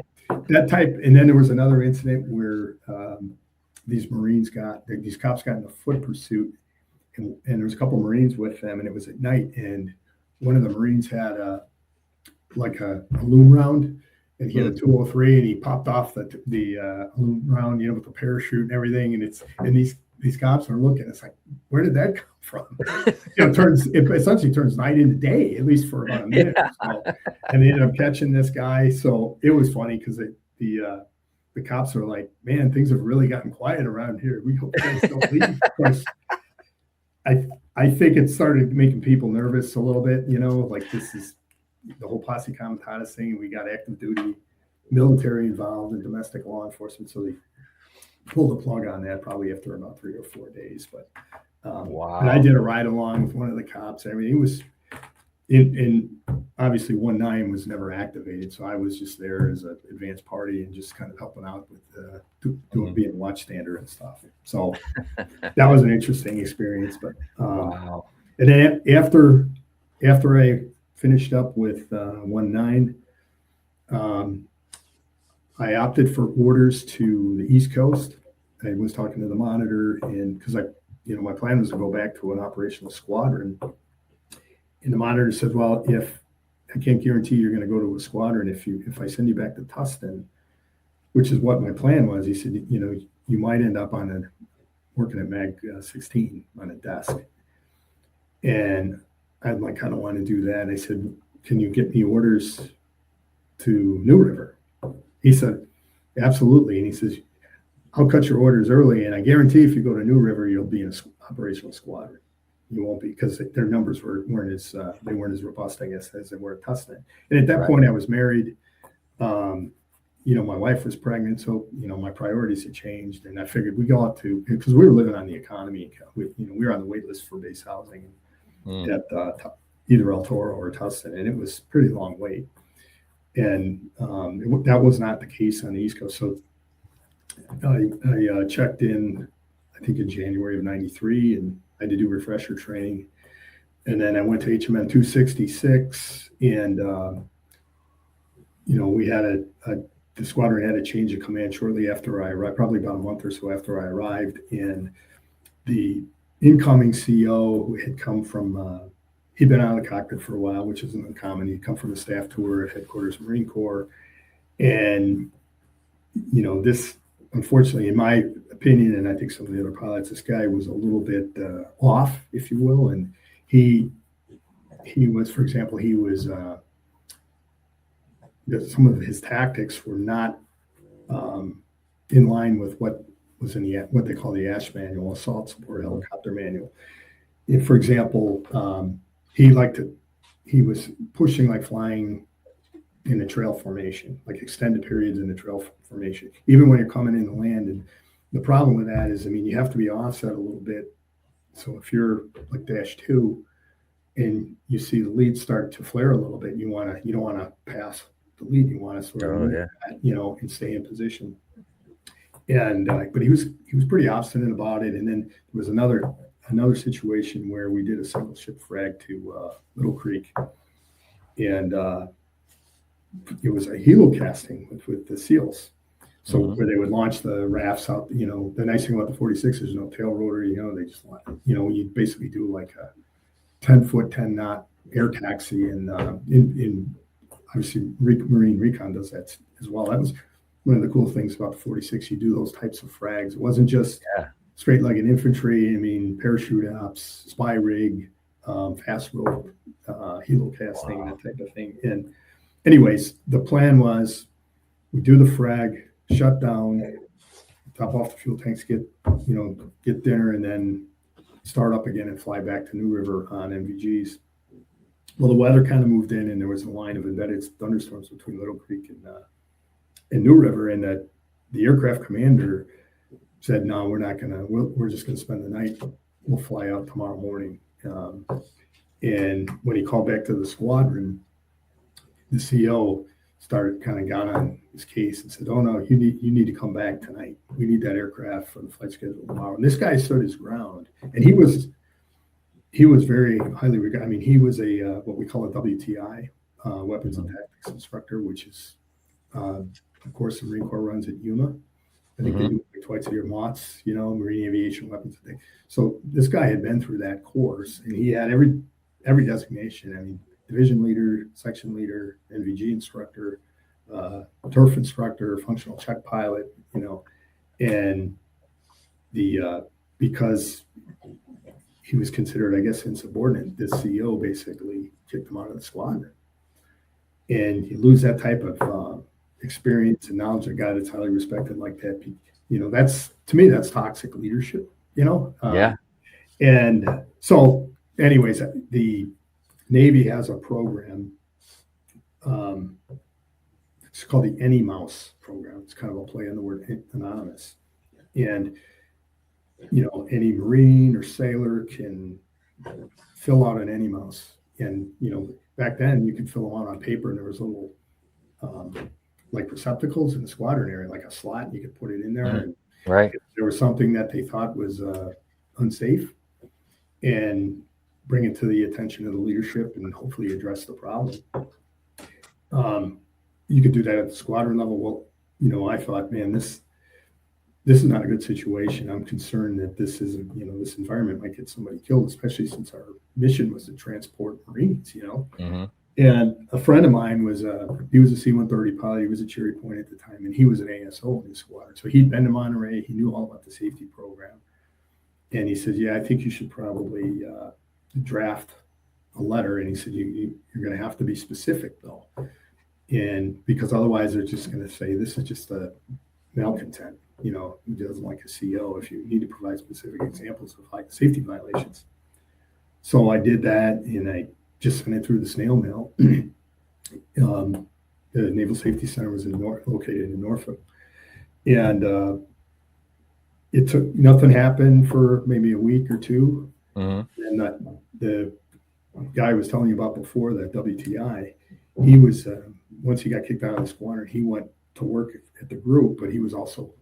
that type, and then there was another incident where these cops got in a foot pursuit, and there was a couple of Marines with them, and it was at night, and one of the Marines had a loom round, and he had a 203, and he popped off the loom round, you know, with the parachute and everything, and these cops are looking. It's like, where did that come from? You know, it essentially turns night into day, at least for about a minute or so. And they ended up catching this guy. So it was funny because the cops are like, man, things have really gotten quiet around here. We hope guys don't leave. Of course, I think it started making people nervous a little bit, you know, like this is the whole posse comitatus thing. We got active duty military involved and domestic law enforcement. So they pulled the plug on that probably after about 3 or 4 days. But wow. And I did a ride along with one of the cops. Everything was in obviously 1-9 was never activated. So I was just there as an advanced party and just kind of helping out with being a watchstander and stuff. So that was an interesting experience. But wow. And then after I finished up with 1-9, I opted for orders to the East Coast. I was talking to the monitor, and because my plan was to go back to an operational squadron. And the monitor said, well, if I can't guarantee you're going to go to a squadron, if I send you back to Tustin, which is what my plan was, he said, you know, you might end up working at Mag 16 on a desk. And I kind of want to do that. I said, can you get me orders to New River? He said, absolutely. And he says, I'll cut your orders early, and I guarantee if you go to New River, you'll be in an operational squadron. You won't be, because their numbers weren't as robust, I guess, as they were at Tustin. And at that point, I was married. You know, my wife was pregnant, so you know my priorities had changed, and I figured we go out to, because we were living on the economy. We were on the wait list for base housing at either El Toro or Tustin, and it was a pretty long wait. And that was not the case on the East Coast. So I checked in, I think in January of '93, and I had to do refresher training. And then I went to HMN 266, and you know, we had the squadron had a change of command shortly after I arrived, probably about a month or so after I arrived. And the incoming CO, who had come from he'd been out of the cockpit for a while, which isn't uncommon. He'd come from a staff tour at headquarters Marine Corps. And, you know, this, unfortunately, in my opinion, and I think some of the other pilots, this guy was a little bit off, if you will. And he was, for example, some of his tactics were not in line with what was in the what they call the ASH manual, assault support helicopter manual. If, for example, he was pushing like flying in the trail formation, like extended periods in the trail formation, even when you're coming in to land. And the problem with that is, I mean, you have to be offset a little bit. So if you're like -2 and you see the lead start to flare a little bit, you don't want to pass the lead. You want to sort of, and stay in position. And but he was pretty obstinate about it. And then there was another situation where we did a single ship frag to Little Creek, and it was a helo casting with the SEALs. So where they would launch the rafts out. The nice thing about the 46 is no tail rotor. They just you basically do like a 10-foot, 10-knot air taxi, and in obviously Marine Recon does that as well. That was one of the cool things about the 46. You do those types of frags. It wasn't just straight-legged infantry. I mean, parachute ops, spy rig, fast rope, helo casting, that type of thing. And anyways, the plan was we do the frag, shut down, top off the fuel tanks, get dinner, and then start up again and fly back to New River on MVGs. Well, the weather kind of moved in, and there was a line of embedded thunderstorms between Little Creek and New River, and that the aircraft commander said, "No, we're not gonna. We're just gonna spend the night. We'll fly out tomorrow morning." And when he called back to the squadron, the CO got on his case and said, "Oh no, you need to come back tonight. We need that aircraft for the flight schedule tomorrow." And this guy stood his ground, and he was very highly regarded. I mean, he was a what we call a WTI, weapons and tactics instructor, which is of course the Marine Corps runs at Yuma. I think they do it twice a year, MOTS, Marine Aviation Weapons. So this guy had been through that course, and he had every designation. I mean, division leader, section leader, NVG instructor, turf instructor, functional check pilot, and because he was considered, I guess, insubordinate, this CEO basically kicked him out of the squadron. And you lose that type of experience and knowledge, a guy that's highly respected like that. That's, to me, that's toxic leadership, And so anyways, the Navy has a program. It's called the Any Mouse program. It's kind of a play on the word anonymous. And, any Marine or sailor can fill out an Any Mouse. And, back then you could fill them out on paper, and there was little like receptacles in the squadron area, like a slot, and you could put it in there. And if there was something that they thought was unsafe, and bring it to the attention of the leadership and hopefully address the problem. You could do that at the squadron level. Well, I thought, man, this is not a good situation. I'm concerned that this this environment might get somebody killed, especially since our mission was to transport Marines, And a friend of mine he was a C-130 pilot. He was at Cherry Point at the time, and he was an ASO in the squadron. So he'd been to Monterey. He knew all about the safety program. And he said, "Yeah, I think you should probably draft a letter." And he said, "You're going to have to be specific, though, and because otherwise they're just going to say this is just a malcontent. Who doesn't like a CO. If you need to provide specific examples of like safety violations." So I did that, and I just sent it through the snail mail. The Naval Safety Center was located in Norfolk, and it took nothing happened for maybe a week or two. And the guy I was telling you about before, that WTI, he was once he got kicked out of the squadron, he went to work at the group, but he was also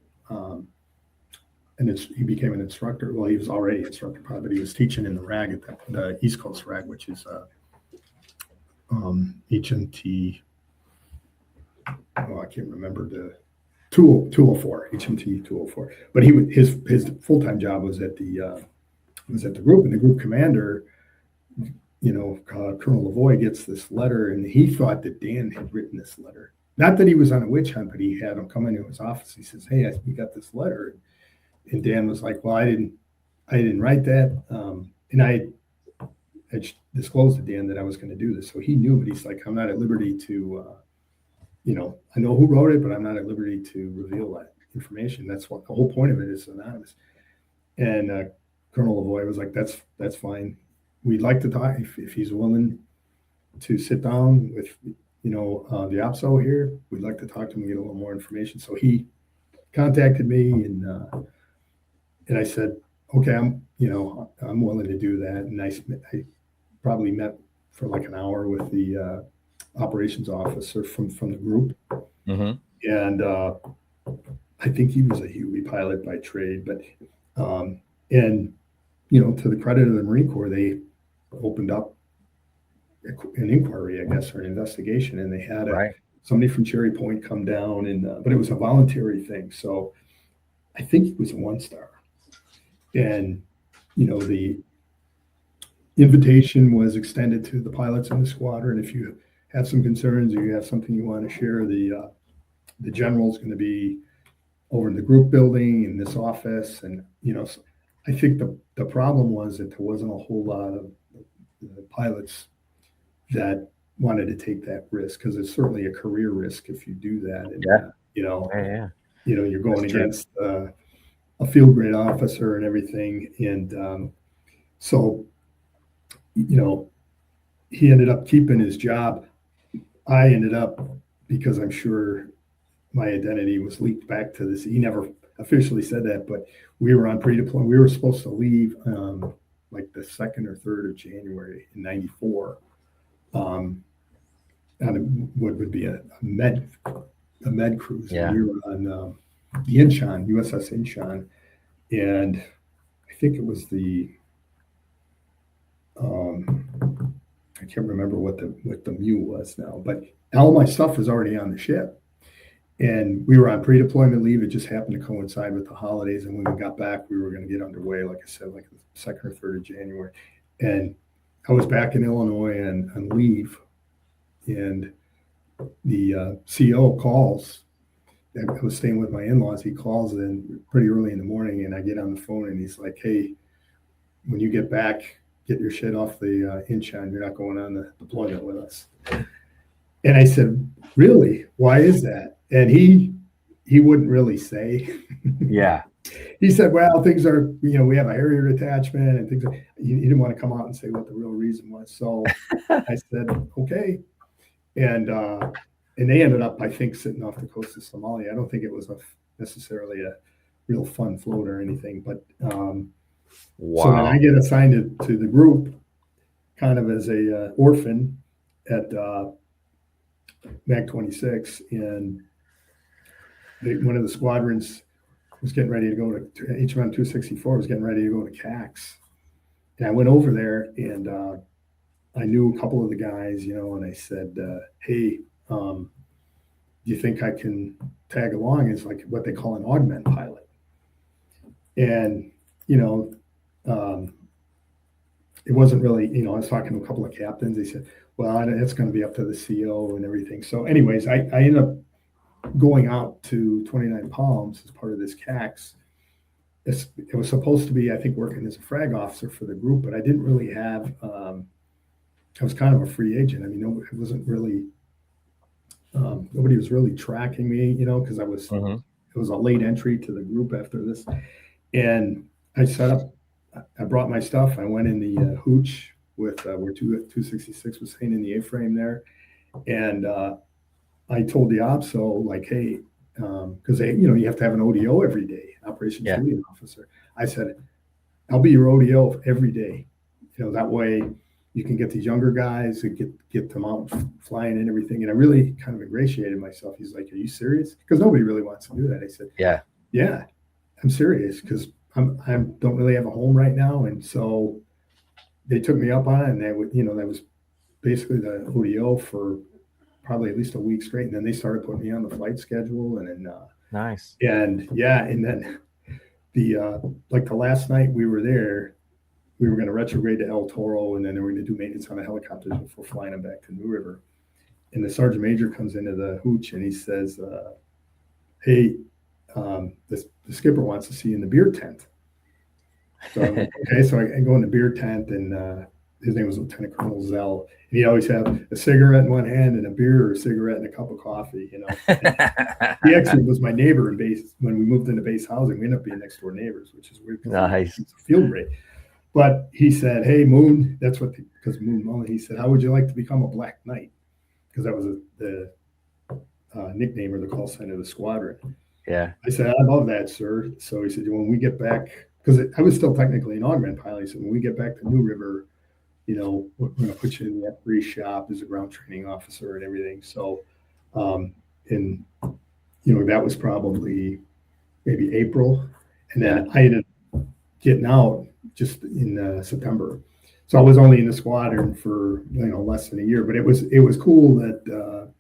he became an instructor. Well, he was already an instructor pilot, but he was teaching in the RAG at the East Coast RAG, which is HMT. Oh, I can't remember the 204, HMT 204. But his full-time job was at the group, and the group commander, Colonel Lavoie, gets this letter, and he thought that Dan had written this letter. Not that he was on a witch hunt, but he had him come into his office. He says, "Hey, we got this letter," and Dan was like, "Well, I didn't write that," and I disclosed to Dan that I was going to do this, so he knew. But he's like, "I'm not at liberty to, I know who wrote it, but I'm not at liberty to reveal that." information. That's what the whole point of it is, anonymous. And Colonel Lavoie was like, that's fine. We'd like to talk if he's willing to sit down with, the OPSO here. We'd like to talk to him and get a little more information. So he contacted me, and I said, okay, I'm willing to do that. And I probably met for like an hour with the operations officer from the group. Mm-hmm. And I think he was a Huey pilot by trade, but and to the credit of the Marine Corps, they opened up an inquiry, I guess, or an investigation, and they had somebody from Cherry Point come down, and but it was a voluntary thing. So I think he was a 1-star, and the invitation was extended to the pilots in the squadron. If you have some concerns or you have something you want to share, the general's going to be over in the group building in this office. And so I think the problem was that there wasn't a whole lot of pilots that wanted to take that risk, because it's certainly a career risk if you do that. And you're going against a field grade officer and everything. And so he ended up keeping his job. I ended up, because I'm sure my identity was leaked back to this. He never officially said that, but we were on pre-deployment. We were supposed to leave like the 2nd or 3rd of January in '94 on what would be a med cruise. Yeah. We were on the Incheon, USS Incheon, and I think it was I can't remember what the MEU was now, but all my stuff was already on the ship. And we were on pre-deployment leave. It just happened to coincide with the holidays. And when we got back, we were going to get underway, like I said, like the 2nd or 3rd of January. And I was back in Illinois on leave. And the CO calls. I was staying with my in-laws. He calls in pretty early in the morning, and I get on the phone, and he's like, hey, when you get back, get your shit off the Incheon. You're not going on the deployment with us. And I said, really? Why is that? And he wouldn't really say. Yeah. He said, well, things are, we have a Harrier attachment and things. He didn't want to come out and say what the real reason was. So I said, okay. And they ended up, I think, sitting off the coast of Somalia. I don't think it was necessarily a real fun float or anything. But wow. So then I get assigned to the group kind of as a orphan at MAC 26, and one of the squadrons was getting ready to go to HMM 264 was getting ready to go to CAX. And I went over there, and I knew a couple of the guys, and I said, hey, do you think I can tag along as like what they call an augment pilot? And, it wasn't really, I was talking to a couple of captains. They said, well, it's going to be up to the CO and everything. So anyways, I ended up going out to 29 Palms as part of this CAX. It was supposed to be, I think, working as a frag officer for the group, but I didn't really have, I was kind of a free agent. I mean, it wasn't really, nobody was really tracking me, because I was, it was a late entry to the group after this. And I brought my stuff. I went in the hooch with where 266 was staying in the A-frame there. And I told the OPSO, like, hey, because you have to have an ODO every day, operations duty officer. I said, I'll be your ODO every day. That way you can get these younger guys and get them out flying and everything. And I really kind of ingratiated myself. He's like, are you serious? Because nobody really wants to do that. I said, yeah, I'm serious, because I don't really have a home right now. And so they took me up on it, and that was basically the ODO for probably at least a week straight. And then they started putting me on the flight schedule, and then nice. And then the last night we were there, we were going to retrograde to El Toro, and then they were going to do maintenance on the helicopters before flying them back to New River. And the sergeant major comes into the hooch, and he says, hey, the skipper wants to see you in the beer tent. So okay, so I go in the beer tent, and his name was Lieutenant Colonel Zell. And he'd always have a cigarette in one hand and a beer or a cigarette and a cup of coffee, you know. He actually was my neighbor in base when we moved into base housing. We ended up being next door neighbors, which is weird. Nice. It's a field grade. But he said, "Hey, Moon," that's what because Moon Mullen. He said, "How would you like to become a Black Knight?" Because that was the nickname or the call sign of the squadron. Yeah. I said, "I love that, sir." So he said, "When we get back," because I was still technically an augment pilot. He said, "When we get back to New River, you know, we're going to put you in that free shop as a ground training officer and everything." So, and you know, that was probably maybe April, and then I ended up getting out just in September. So I was only in the squadron for, you know, less than a year, but it was cool that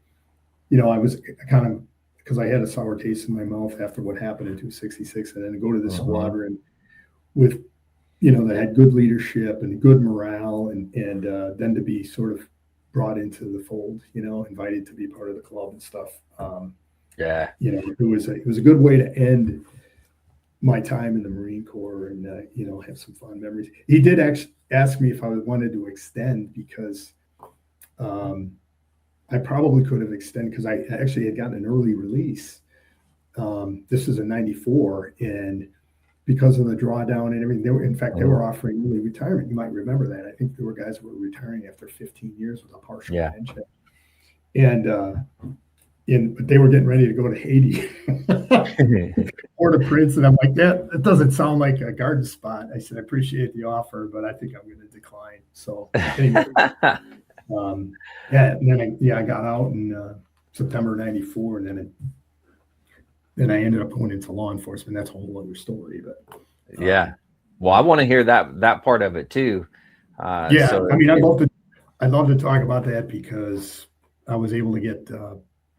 you know, I was kind of, because I had a sour taste in my mouth after what happened in 266, and then to go to the squadron with, you know, that had good leadership and good morale, and then to be sort of brought into the fold, you know, invited to be part of the club and stuff. You know, it was a good way to end my time in the Marine Corps and you know, have some fun memories. He did actually ask me if I wanted to extend because I probably could have extended because I actually had gotten an early release. This is in '94, and because of the drawdown and everything, they were offering early retirement. You might remember that. I think there were guys who were retiring after 15 years with a partial pension, but they were getting ready to go to Haiti, Port-au-Prince, and I'm like, that doesn't sound like a garden spot. I said, I appreciate the offer, but I think I'm going to decline. So anyway. And then I got out in September '94, and then I ended up going into law enforcement. That's a whole other story, but well, I want to hear that part of it too. So, I mean, I'd love to talk about that because I was able to get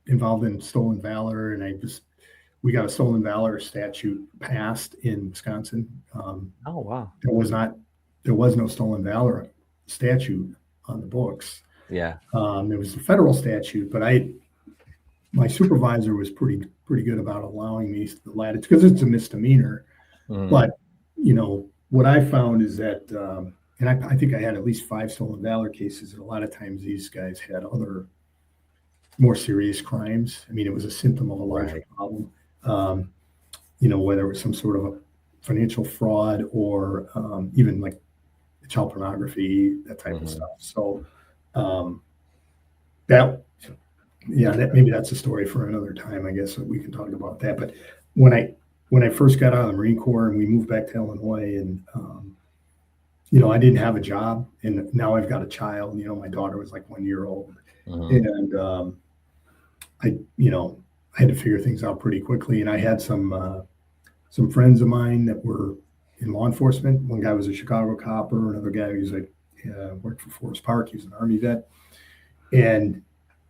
involved in stolen valor, and we got a stolen valor statute passed in Wisconsin. Oh wow! There was no stolen valor statute on the books. There was a federal statute, but my supervisor was pretty good about allowing me the latitude because it's a misdemeanor. But you know what I found is that, and I think I had at least 5 stolen valor cases, and a lot of times these guys had other more serious crimes. I mean, it was a symptom of a larger problem. You know, whether it was some sort of a financial fraud or even like child pornography, that type of stuff. So maybe that's a story for another time. I guess we can talk about that. But when I first got out of the Marine Corps and we moved back to Illinois, and you know, I didn't have a job, and now I've got a child. You know, my daughter was like 1 year old, and I had to figure things out pretty quickly. And I had some friends of mine that were in law enforcement. One guy was a Chicago copper. Another guy worked for Forest Park. He was an Army vet. And,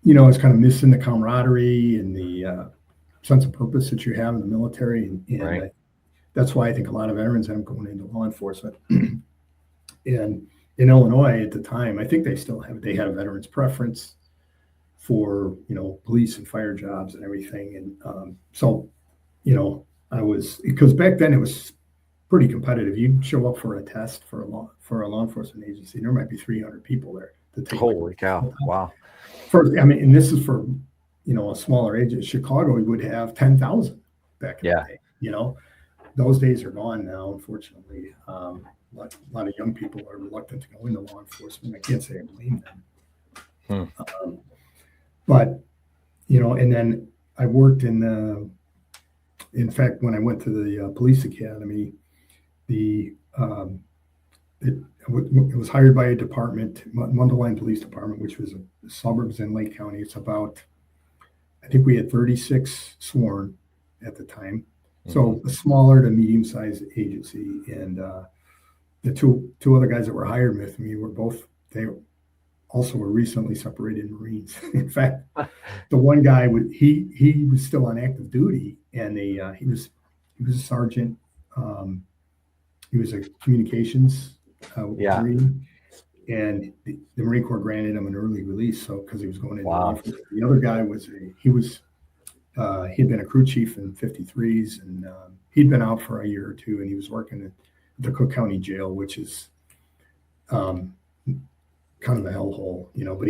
you know, I was kind of missing the camaraderie and the sense of purpose that you have in the military. And that's why I think a lot of veterans end up going into law enforcement. And in Illinois at the time, I think they had a veterans preference for, you know, police and fire jobs and everything. And so, you know, because back then it was pretty competitive. You'd show up for a test for a law enforcement agency, and there might be 300 people there to take. Holy cow! Wow. And this is for, you know, a smaller agency. Chicago would have 10,000 back in the day. You know, those days are gone now, unfortunately. A lot of young people are reluctant to go into law enforcement. I can't say I blame them. But, you know, and then I worked in fact, when I went to the police academy, it was hired by a department, Mundelein Police Department, which was a suburbs in Lake County. It's about, I think we had 36 sworn at the time. So a smaller to medium-sized agency. And the two other guys that were hired with me they also were recently separated Marines. In fact, the one guy he was still on active duty, and he was a sergeant. He was a communications Marine, and the Marine Corps granted him an early release, so because he was going into law enforcement. The other guy he'd been a crew chief in 53s, and he'd been out for a year or two, and he was working at the Cook County Jail, which is kind of a hellhole, but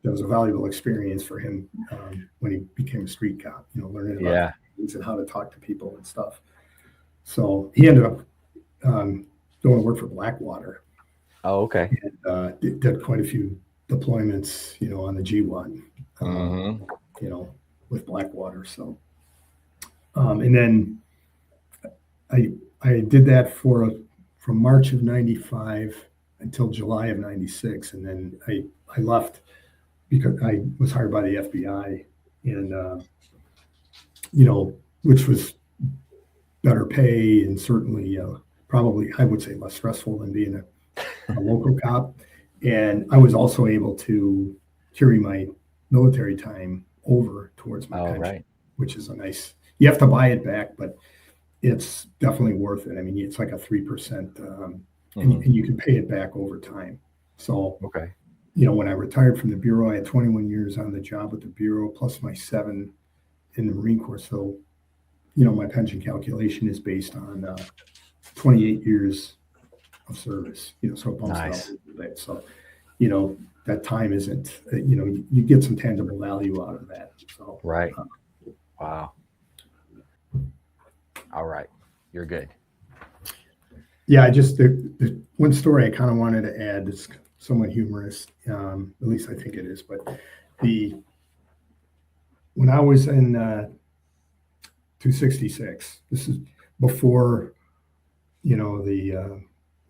that was a valuable experience for him when he became a street cop, learning about things and how to talk to people and stuff. So he ended up going to work for Blackwater. Oh, okay. And did quite a few deployments, on the G1, with Blackwater. So, and then I did that from March of 95 until July of 96. And then I left because I was hired by the FBI and, which was better pay and certainly probably, I would say, less stressful than being a local cop. And I was also able to carry my military time over towards my pension, which is you have to buy it back, but it's definitely worth it. I mean, it's like a 3%, and you can pay it back over time. So, when I retired from the Bureau, I had 21 years on the job with the Bureau, plus my 7 in the Marine Corps. So, my pension calculation is based on 28 years of service, so it bumps out a little bit. So, that time isn't, you get some tangible value out of that. So, wow. All right. You're good. Yeah, the one story I kind of wanted to add is somewhat humorous. At least I think it is. But when I was in 266, this is before, the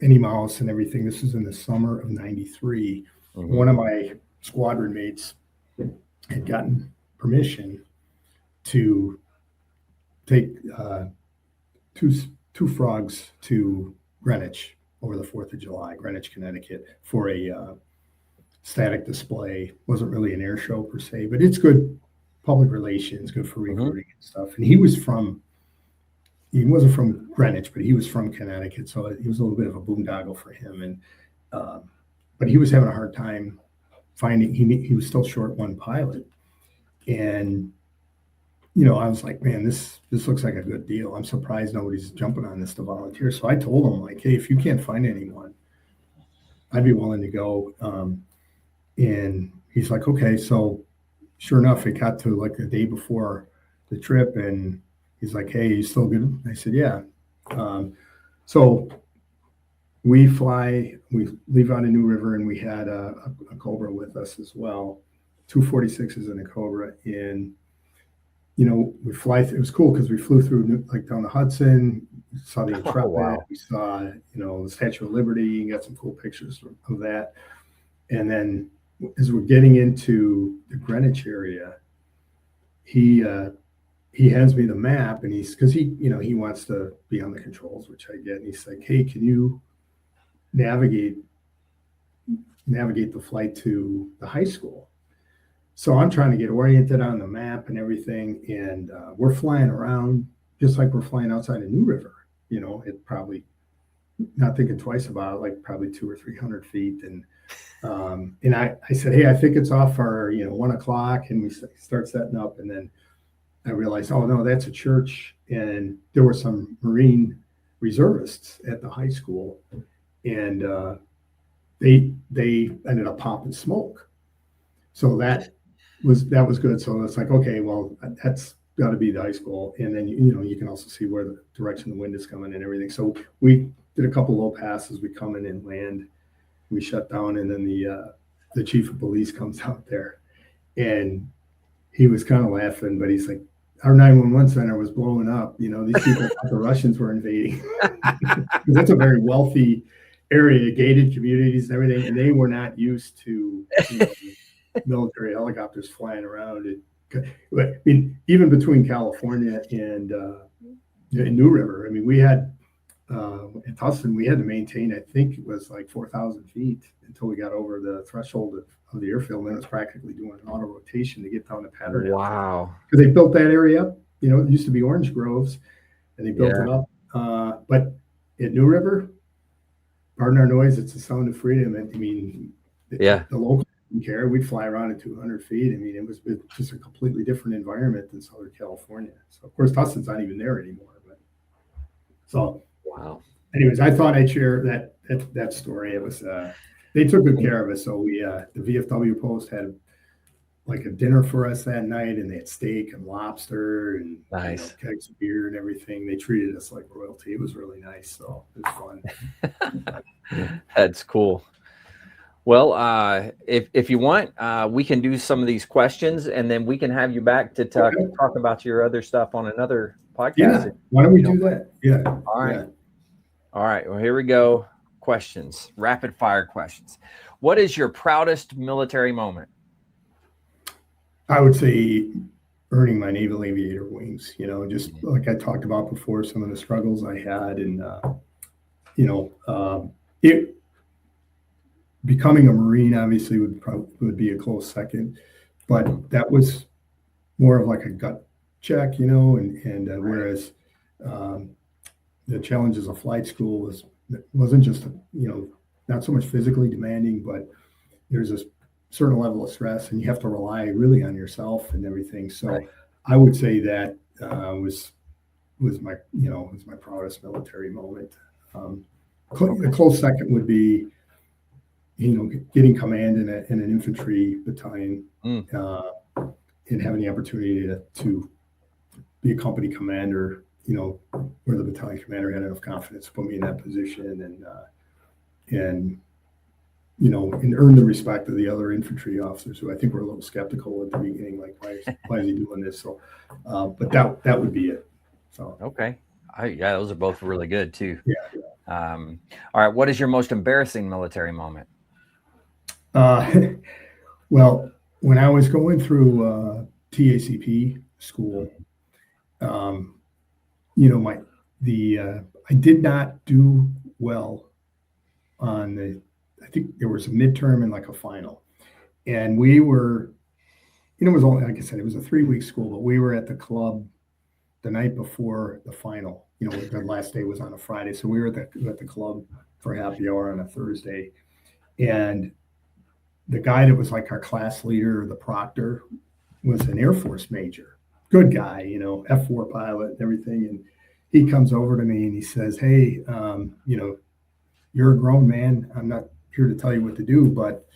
Any Mouse and everything. This was in the summer of 93. One of my squadron mates had gotten permission to take two frogs to Greenwich over the 4th of July, Greenwich, Connecticut, for a static display. Wasn't really an air show per se, but it's good public relations, good for recruiting and stuff. And he wasn't from Greenwich, but he was from Connecticut, so it was a little bit of a boondoggle for him. And but he was having a hard time finding. He was still short one pilot, and I was like, man, this looks like a good deal. I'm surprised nobody's jumping on this to volunteer. So I told him, like, hey, if you can't find anyone, I'd be willing to go. And he's like, okay. So sure enough, it got to like the day before the trip, and he's like, hey, you still good? I said, yeah. So we leave out of New River, and we had a Cobra with us as well, 246s and a Cobra. And we fly. It was cool because we flew through like down the Hudson, saw the Intrepid, we saw the Statue of Liberty, and got some cool pictures of that. And then as we're getting into the Greenwich area, he hands me the map, and because he wants to be on the controls, which I get. And he's like, hey, can you navigate the flight to the high school? So I'm trying to get oriented on the map and everything, and we're flying around just like we're flying outside of New River. It probably not thinking twice about it, like probably 200 or 300 feet. And I said, hey, I think it's off our 1 o'clock, and we start setting up, and then I realized, oh no, that's a church, and there were some Marine reservists at the high school, and they ended up popping smoke. So that was good. So it's like, okay, well, that's got to be the high school. And then, you can also see where the direction the wind is coming and everything. So we did a couple low passes. We come in and land, we shut down. And then the chief of police comes out there, and he was kind of laughing, but he's like, our 911 center was blowing up. These people thought the Russians were invading. That's a very wealthy area, gated communities and everything. And they were not used to, military helicopters flying around. I mean, even between California and New River, I mean, we had at Tustin, we had to maintain, I think it was like 4,000 feet until we got over the threshold of the airfield. And then it was practically doing an auto rotation to get down to Pattern. Wow. Because they built that area up. It used to be orange groves, and they built it up. But at New River, pardon our noise, it's the sound of freedom. And I mean, the local didn't care. We'd fly around at 200 feet. I mean, it was just a completely different environment than Southern California. So, of course, Tustin's not even there anymore. But so, wow. Anyways, I thought I'd share that story. It was they took good care of us. So we, the VFW post had like a dinner for us that night, and they had steak and lobster and Nice. kegs of beer and everything. They treated us like royalty. It was really nice. So it was fun. That's cool. Well, if you want, we can do some of these questions, and then we can have you back to talk about your other stuff on another podcast. Yeah. Why don't we do that? Yeah. All right. Yeah. All right. Well, here we go. Questions, rapid fire questions. What is your proudest military moment? I would say earning my naval aviator wings, just like I talked about before, some of the struggles I had, and becoming a Marine obviously would be a close second, but that was more of like a gut check, and whereas the challenges of flight school wasn't just not so much physically demanding, but there's a certain level of stress, and you have to rely really on yourself and everything. So I would say that was my proudest military moment. A close second would be getting command in an infantry battalion, and having the opportunity to be a company commander, where the battalion commander had enough confidence to put me in that position, and earn the respect of the other infantry officers, who I think were a little skeptical at the beginning, like, why is he doing this? So, but that would be it. So okay, yeah, those are both really good too. Yeah. All right, what is your most embarrassing military moment? Well, when I was going through TACP school, I did not do well on I think there was a midterm and like a final, and we were, it was only, like I said, it was a 3-week school, but we were at the club the night before the final. The last day was on a Friday, so we were at the club for happy hour on a Thursday, and the guy that was like our class leader, the proctor, was an Air Force major, good guy, F4 pilot and everything, and he comes over to me and he says, "Hey, you're a grown man. I'm not here to tell you what to do, but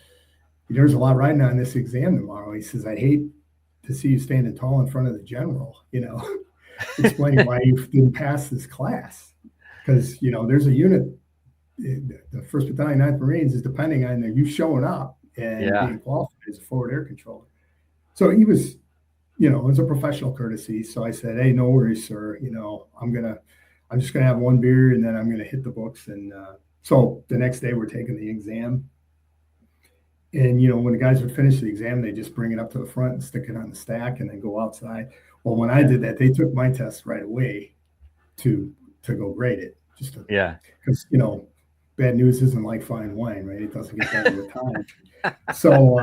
there's a lot riding on this exam tomorrow." He says, "I hate to see you standing tall in front of the general, explaining why you didn't pass this class. Because, there's a unit, the 1st Battalion, 9th Marines is depending on you showing up and being qualified as a forward air controller." So he was, it was a professional courtesy. So I said, "Hey, no worries, sir. I'm just going to have one beer and then I'm going to hit the books." And so the next day we're taking the exam. And, when the guys would finish the exam, they just bring it up to the front and stick it on the stack and then go outside. Well, when I did that, they took my test right away to go grade it. Because, bad news isn't like fine wine, right? It doesn't get better with time. So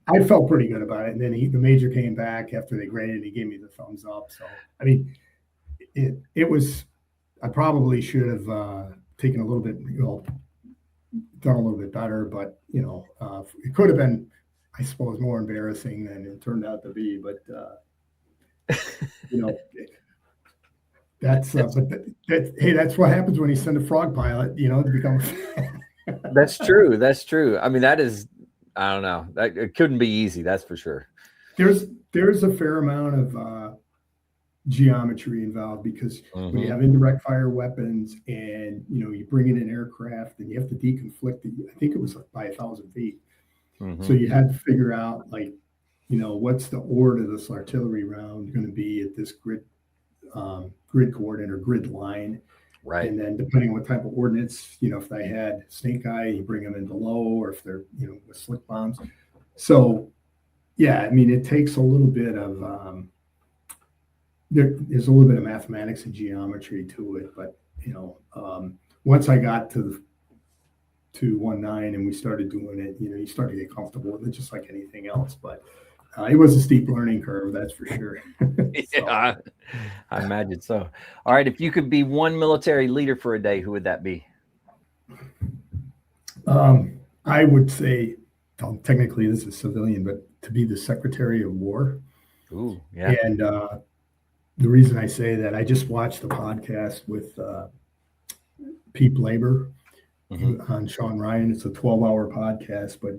I felt pretty good about it. And then the major came back after they graded, and he gave me the thumbs up. So, I mean, it was, I probably should have taken a little bit, done a little bit better, but, it could have been, I suppose, more embarrassing than it turned out to be. But, that's that's what happens when you send a frog pilot, to become. That's true. That's true. I mean, that is, I don't know, that it couldn't be easy. That's for sure. There's a fair amount of geometry involved, because when you have indirect fire weapons and you bring in an aircraft and you have to deconflict it, I think it was by 1,000 feet. So you had to figure out, like, what's the order of this artillery round going to be at this grid coordinate or grid line, right? And then depending on what type of ordnance, if they had snake eye, you bring them into low, or if they're with slick bombs. So yeah, I mean, it takes a little bit of there's a little bit of mathematics and geometry to it, but once I got to 19 and we started doing it, you start to get comfortable with it, just like anything else. But it was a steep learning curve, that's for sure. Yeah, I imagine so. All right, if you could be one military leader for a day, who would that be? I would say, technically this is civilian, but to be the Secretary of War. Ooh, yeah. And the reason I say that, I just watched the podcast with Pete Labor, on Sean Ryan. It's a 12-hour podcast, but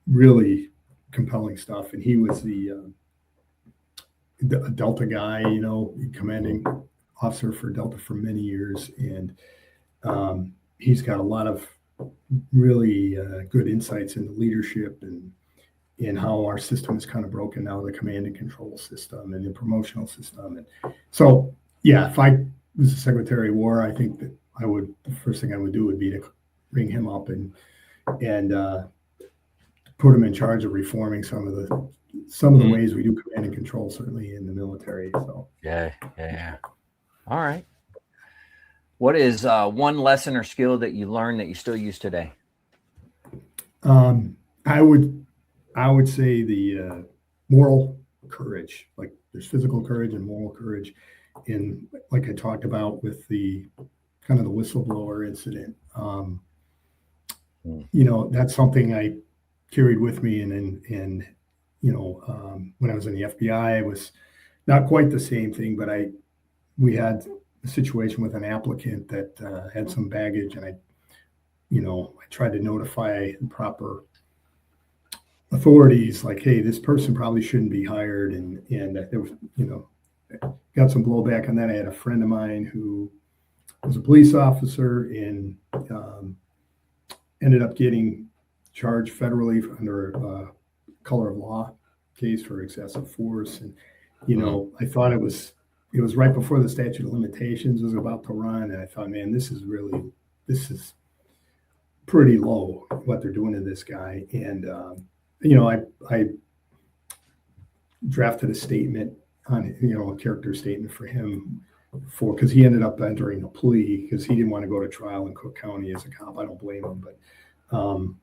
really compelling stuff. And he was the Delta guy, commanding officer for Delta for many years. And he's got a lot of really good insights into leadership and how our system is kind of broken now, the command and control system and the promotional system. And so, yeah, if I was the Secretary of War, I think that the first thing I would do would be to bring him up and put him in charge of reforming some of the ways we do command and control, certainly in the military. So yeah. All right. What is one lesson or skill that you learned that you still use today? I would say the moral courage. Like there's physical courage and moral courage, and like I talked about with the kind of the whistleblower incident. That's something I carried with me, and when I was in the FBI, it was not quite the same thing, but we had a situation with an applicant that had some baggage, and I tried to notify the proper authorities, like, hey, this person probably shouldn't be hired, and there was, got some blowback on that. I had a friend of mine who was a police officer and ended up getting charged federally under a color of law case for excessive force, and I thought it was right before the statute of limitations was about to run, and I thought, man, this is pretty low what they're doing to this guy. And I drafted a statement on a character statement for him because he ended up entering a plea because he didn't want to go to trial in Cook County as a cop. I don't blame him, but of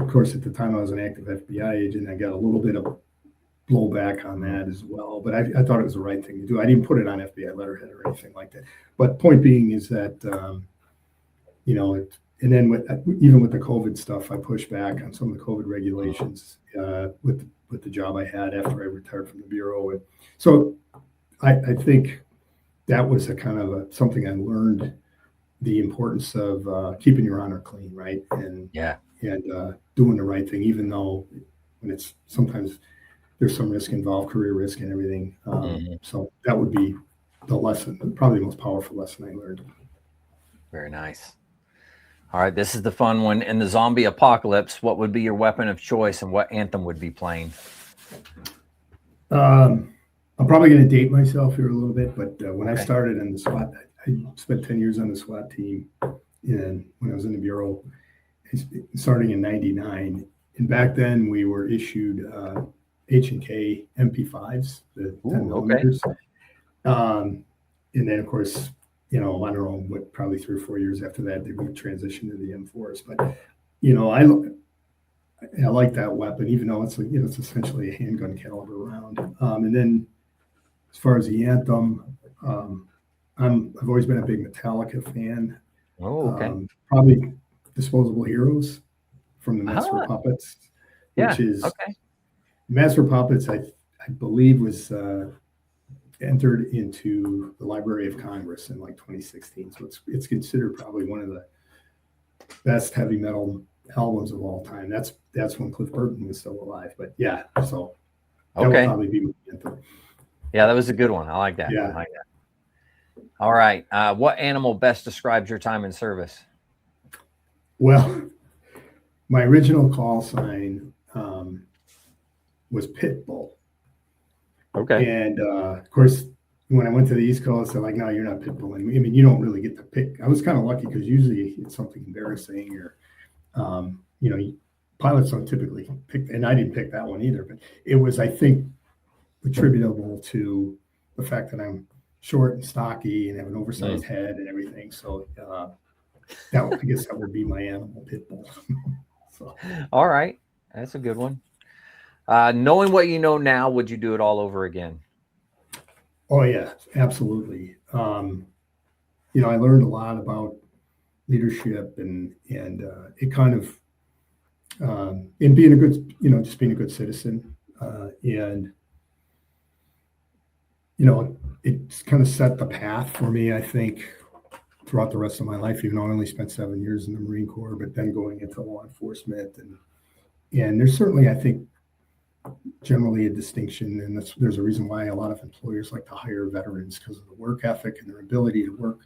course at the time I was an active FBI agent. I got a little bit of blowback on that as well, but I thought it was the right thing to do. I didn't put it on FBI letterhead or anything like that. But point being is that and then even with the COVID stuff, I pushed back on some of the COVID regulations with the job I had after I retired from the Bureau. And so I think that was a kind of something I learned, the importance of keeping your honor clean, right? And doing the right thing, even though when it's sometimes there's some risk involved, career risk and everything. So that would be the lesson, probably the most powerful lesson I learned. Very nice. All right, this is the fun one. In the zombie apocalypse, what would be your weapon of choice and what anthem would be playing? I'm probably going to date myself here a little bit, but when I started in the SWAT, I spent 10 years on the SWAT team, and when I was in the Bureau, starting in '99. And back then we were issued H&K MP5s, the 10 millimeters. And then, of course, I don't know what, probably 3 or 4 years after that, they would transition to the M4s. But, I like that weapon, even though it's essentially a handgun caliber round. And then as far as the anthem, I've always been a big Metallica fan. Probably Disposable Heroes from the Master Puppets, which is Master Puppets, I believe was entered into the Library of Congress in like 2016. So it's considered probably one of the best heavy metal albums of all time. That's when Cliff Burton was still alive. But yeah, so that would probably be my anthem. Yeah, that was a good one. I like that. Yeah. I like that. All right. What animal best describes your time in service? Well, my original call sign was Pit Bull. Okay. And of course, when I went to the East Coast, they're like, no, you're not Pit Bull. I mean, you don't really get to pick. I was kind of lucky because usually it's something embarrassing or, pilots don't typically pick, and I didn't pick that one either, but it was, I think, attributable to the fact that I'm short and stocky and have an oversized head and everything. So I guess that would be my animal, Pit Bull. So. All right. That's a good one. Knowing what you know now, would you do it all over again? Oh yeah, absolutely. I learned a lot about leadership and it kind of in being a good, just being a good citizen, and it's kind of set the path for me, I think, throughout the rest of my life, even though I only spent 7 years in the Marine Corps, but then going into law enforcement. And there's certainly, I think, generally a distinction. And there's a reason why a lot of employers like to hire veterans, because of the work ethic and their ability to work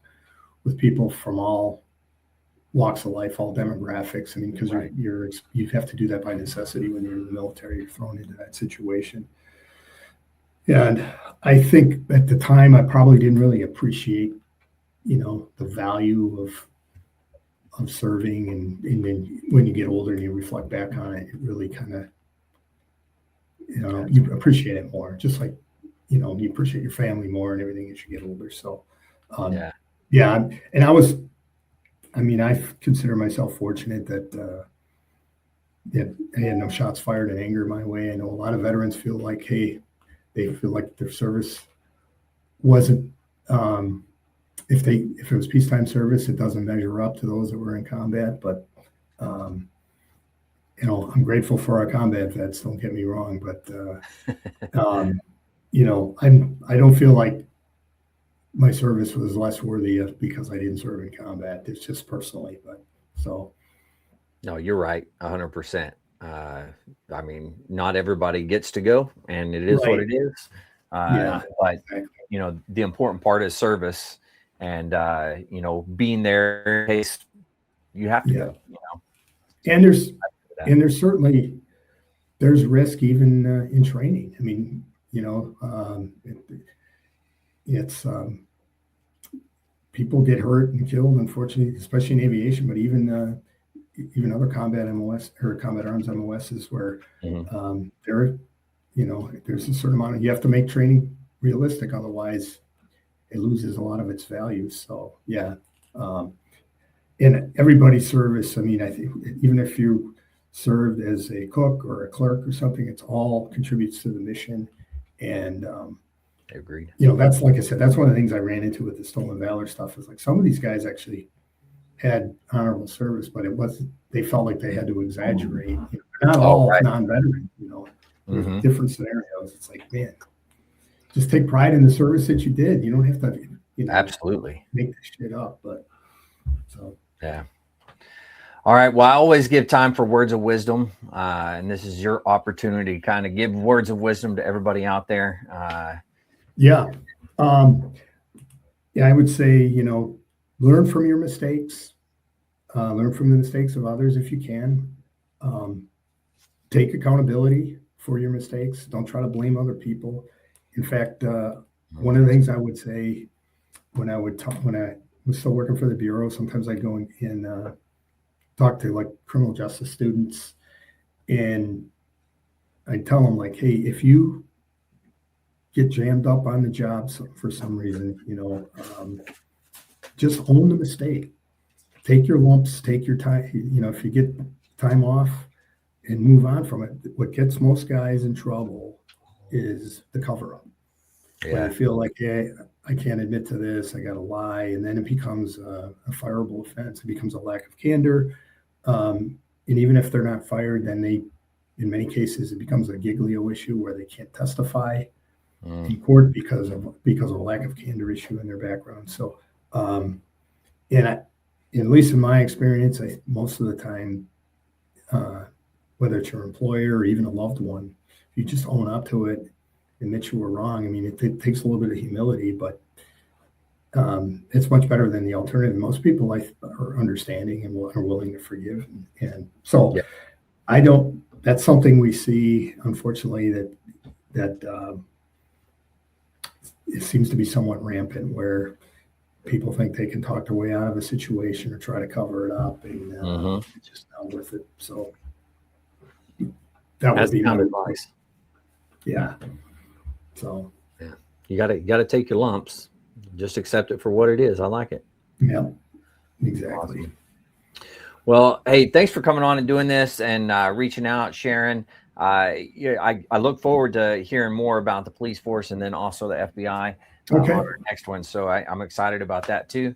with people from all walks of life, all demographics. I mean, because you have to do that by necessity when you're in the military, you're thrown into that situation. And I think at the time, I probably didn't really appreciate, the value of serving. And then when you get older and you reflect back on it, it really kind of, you appreciate it more. Just like, you appreciate your family more and everything as you get older. So, yeah. And I consider myself fortunate that I had no shots fired in anger my way. I know a lot of veterans feel like, hey, they feel like their service wasn't, if it was peacetime service, it doesn't measure up to those that were in combat. But, I'm grateful for our combat vets, don't get me wrong. But, I don't feel like my service was less worthy because I didn't serve in combat. It's just personally, but so. No, you're right. 100%. I mean, not everybody gets to go, and it is what it is. But exactly. the important part is service, and being there in case you have to go. And there's certainly risk even in training. I mean, it's people get hurt and killed, unfortunately, especially in aviation, but even other combat MOS or combat arms MOSs where there's a certain amount you have to make training realistic, otherwise it loses a lot of its value. So in everybody's service, I mean, I think even if you served as a cook or a clerk or something, it's all contributes to the mission. And agreed. That's, like I said, that's one of the things I ran into with the stolen valor stuff, is like some of these guys actually had honorable service, but they felt like they had to exaggerate. Not all non-veterans, different scenarios. It's like, man, just take pride in the service that you did. You don't have to, absolutely make this shit up. But so yeah. All right. Well, I always give time for words of wisdom, and this is your opportunity to kind of give words of wisdom to everybody out there. I would say, learn from your mistakes, learn from the mistakes of others if you can. Take accountability for your mistakes. Don't try to blame other people. In fact, one of the things I would say when I was still working for the Bureau, sometimes I'd go and talk to like criminal justice students, and I'd tell them like, hey, if you get jammed up on the job for some reason, just own the mistake. Take your lumps, take your time. If you get time off and move on from it. What gets most guys in trouble is the cover up. When they feel like, hey, I can't admit to this, I got to lie. And then it becomes a fireable offense. It becomes a lack of candor. And even if they're not fired, then in many cases, it becomes a giglio issue where they can't testify in court because of a lack of candor issue in their background. So, at least in my experience, most of the time, whether it's your employer or even a loved one, if you just own up to it, admit you were wrong. I mean, it takes a little bit of humility, but it's much better than the alternative. Most people are understanding and are willing to forgive. And so that's something we see, unfortunately, that it seems to be somewhat rampant, where people think they can talk their way out of a situation or try to cover it up, and it's just not worth it. So that would be my advice. Yeah. So you got to take your lumps. Just accept it for what it is. I like it. Yeah, exactly. Awesome. Well, hey, thanks for coming on and doing this and reaching out, sharing. I look forward to hearing more about the police force and then also the FBI on our next one. So I'm excited about that too.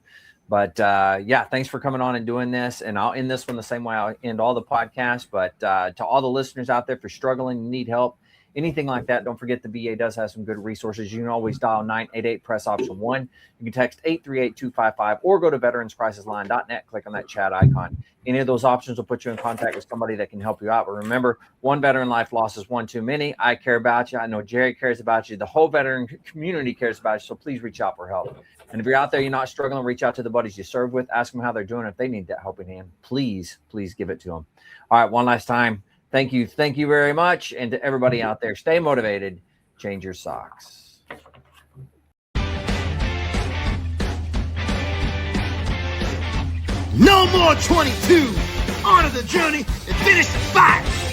But thanks for coming on and doing this. And I'll end this one the same way I end all the podcasts. But to all the listeners out there, for struggling, need help, anything like that, don't forget the VA does have some good resources. You can always dial 988 press option 1. You can text 838-255 or go to veteranscrisisline.net, click on that chat icon. Any of those options will put you in contact with somebody that can help you out. But remember, one veteran life loss is one too many. I care about you. I know Jerry cares about you. The whole veteran community cares about you. So please reach out for help. And if you're out there, you're not struggling, reach out to the buddies you serve with. Ask them how they're doing. If they need that helping hand, please give it to them. All right, one last time. Thank you very much. And to everybody out there, stay motivated. Change your socks. No more 22. On to the journey and finish the fight.